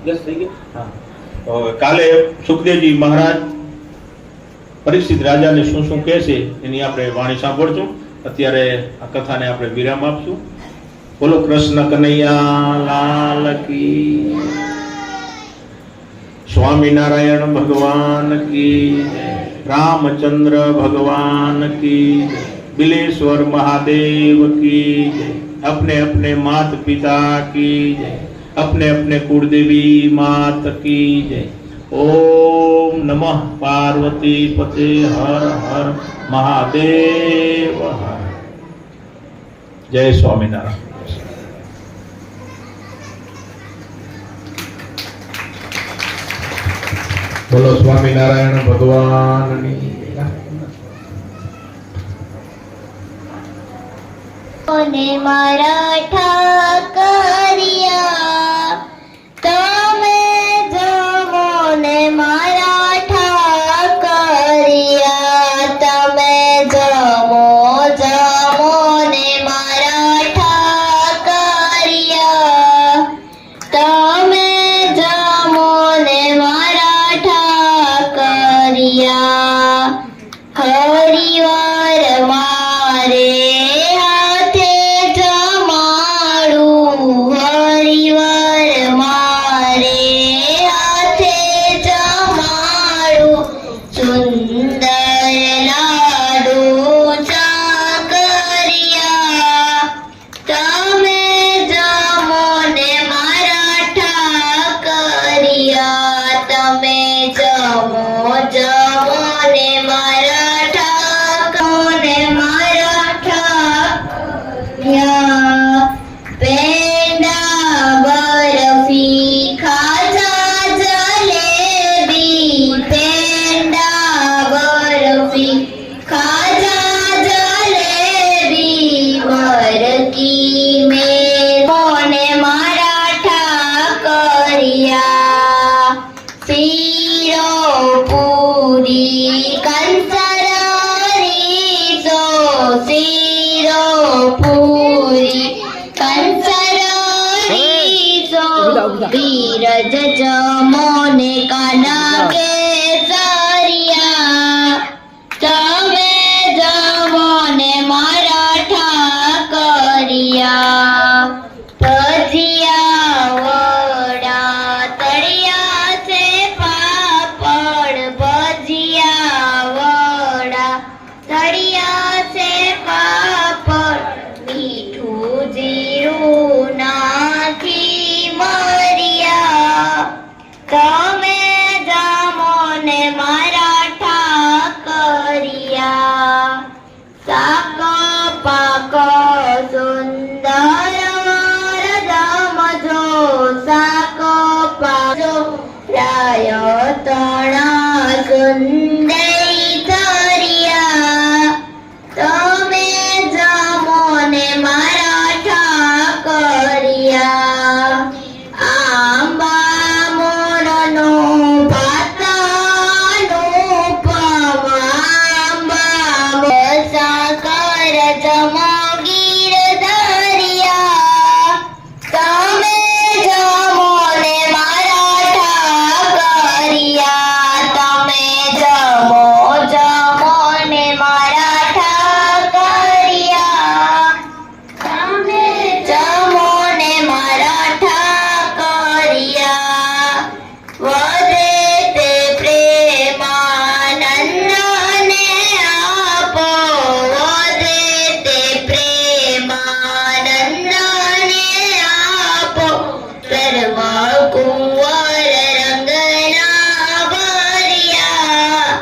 10 થઈ ગયા. હા, કાલે સુખદેવજી મહારાજ પરીક્ષિત રાજાને શું શું કહે છે એની આપણે વાણી સાંભળશું. અત્યારે આ કથાને આપણે વિરામ આપશું. બોલો કૃષ્ણ કનૈયા લાલ કી, સ્વામિનારાયણ ભગવાન કી, रामचंद्र भगवान की, बिलेश्वर महादेव की, अपने अपने माता पिता की, अपने अपने कुलदेवी मात की जय। ओम नमः पार्वती पते हर हर महादेव हर। जय स्वामीनारायण। बोलो स्वामीनारायण भगवान ने मराठा करिया तमे जमो ने मराठा करिया तमे जमो जमो ने मराठा करिया तमे जमो ने मराठा કરિયા હરિવાર મારે હાથે જમાડું હરિવાર મારે હાથે જમાડું સુંદર લાડુ ચાકરિયા તમે જમો ને મારા ઠાકરિયા તમે જમો જમો ને મારા ઠાકરિયા પેંડા બરફી ખાજા જલેબી પેંડા બરફી ખાજા જલેબી બરકી મેને મારા ઠાકરિયા શીરો પૂરી કંસરી સો શીરો પૂરી કંસરી સો ધીરજ જમો ને કાના કેસરિયા તમે જમો ને મારા ઠાકરિયા ભજીયા વડા તળિયા છે પાપડ ભજીયા વડા તળિયા છે પાપડ મીઠું જીરું નાખી મરિયા તમે જમો ને મારા ઠાકરિયા શાક પાક સુંદર રમજો શાક પાજો રાય તણા સુંદરી ધરિયા તમે જમો ને મારા ઠાકરિયા આંબા મોરનો ભાતાનું પમાંબા સાકર જમો ગીર ધરિયા તમે જમો ને મારા ઠાકરિયા તમે જમો જમો ને મારા ઠાકરિયા તમે જમો ને મારા ઠાકરિયા વધે તે પ્રેમાનંદ ને આપો વધે તે પ્રેમાનંદ ને આપો સર્વ કુંવર રંગના ભર્યા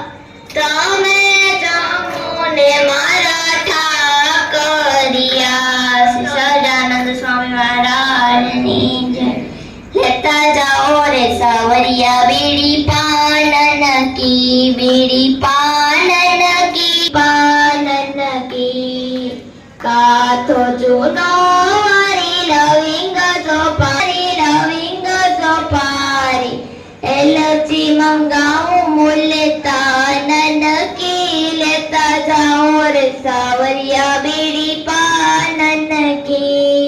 તમે જમો ને મારા ઠાકરિયા શ્રી સહજાનંદ સ્વામી મહારાજની જય લેતા જાઓ રે સાવરિયા બીડી પાનન કી કાથો ચૂનો વારી લવિંગ સોપારી એલચી મંગાવું મુલેતા નન કી લેતા જાઓ રે સાવરિયા બીડી પાનન કી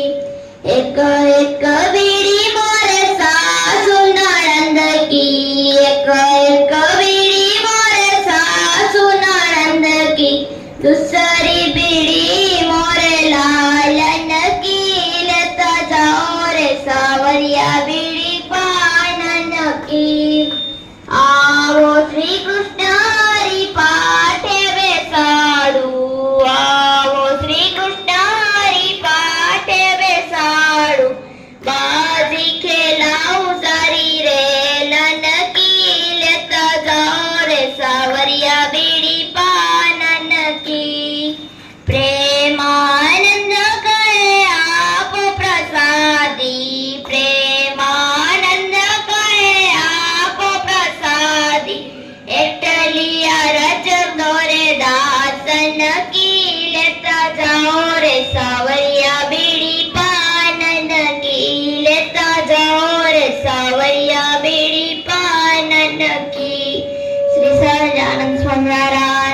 એક એક બીડી મોરે સાસુ નણંદ કી એક એક બીડી મોરે સાસુ નણંદ કી दूसरी बीड़ी मोरे लालन की लेता जाओ रे सावरिया बीड़ी पानन की आवो श्री कृष्ण हरि पाठे बेसाडू आवो श्री कृष्ण हरि पाठे बेसाडू बाजी खेलाऊ सारी रे लन की लेता जाओ रे सावरिया बीड़ी पानन की प्रेमानंद करे आप प्रसादी प्रेमानंद करे आप प्रसादी एटलिया रज दोरे दासन की लेता जाओ रे सावरिया बीड़ी पानन की लेता जाओ रे सावरिया बीड़ी पानन की श्री सहजानंद स्वामी महाराज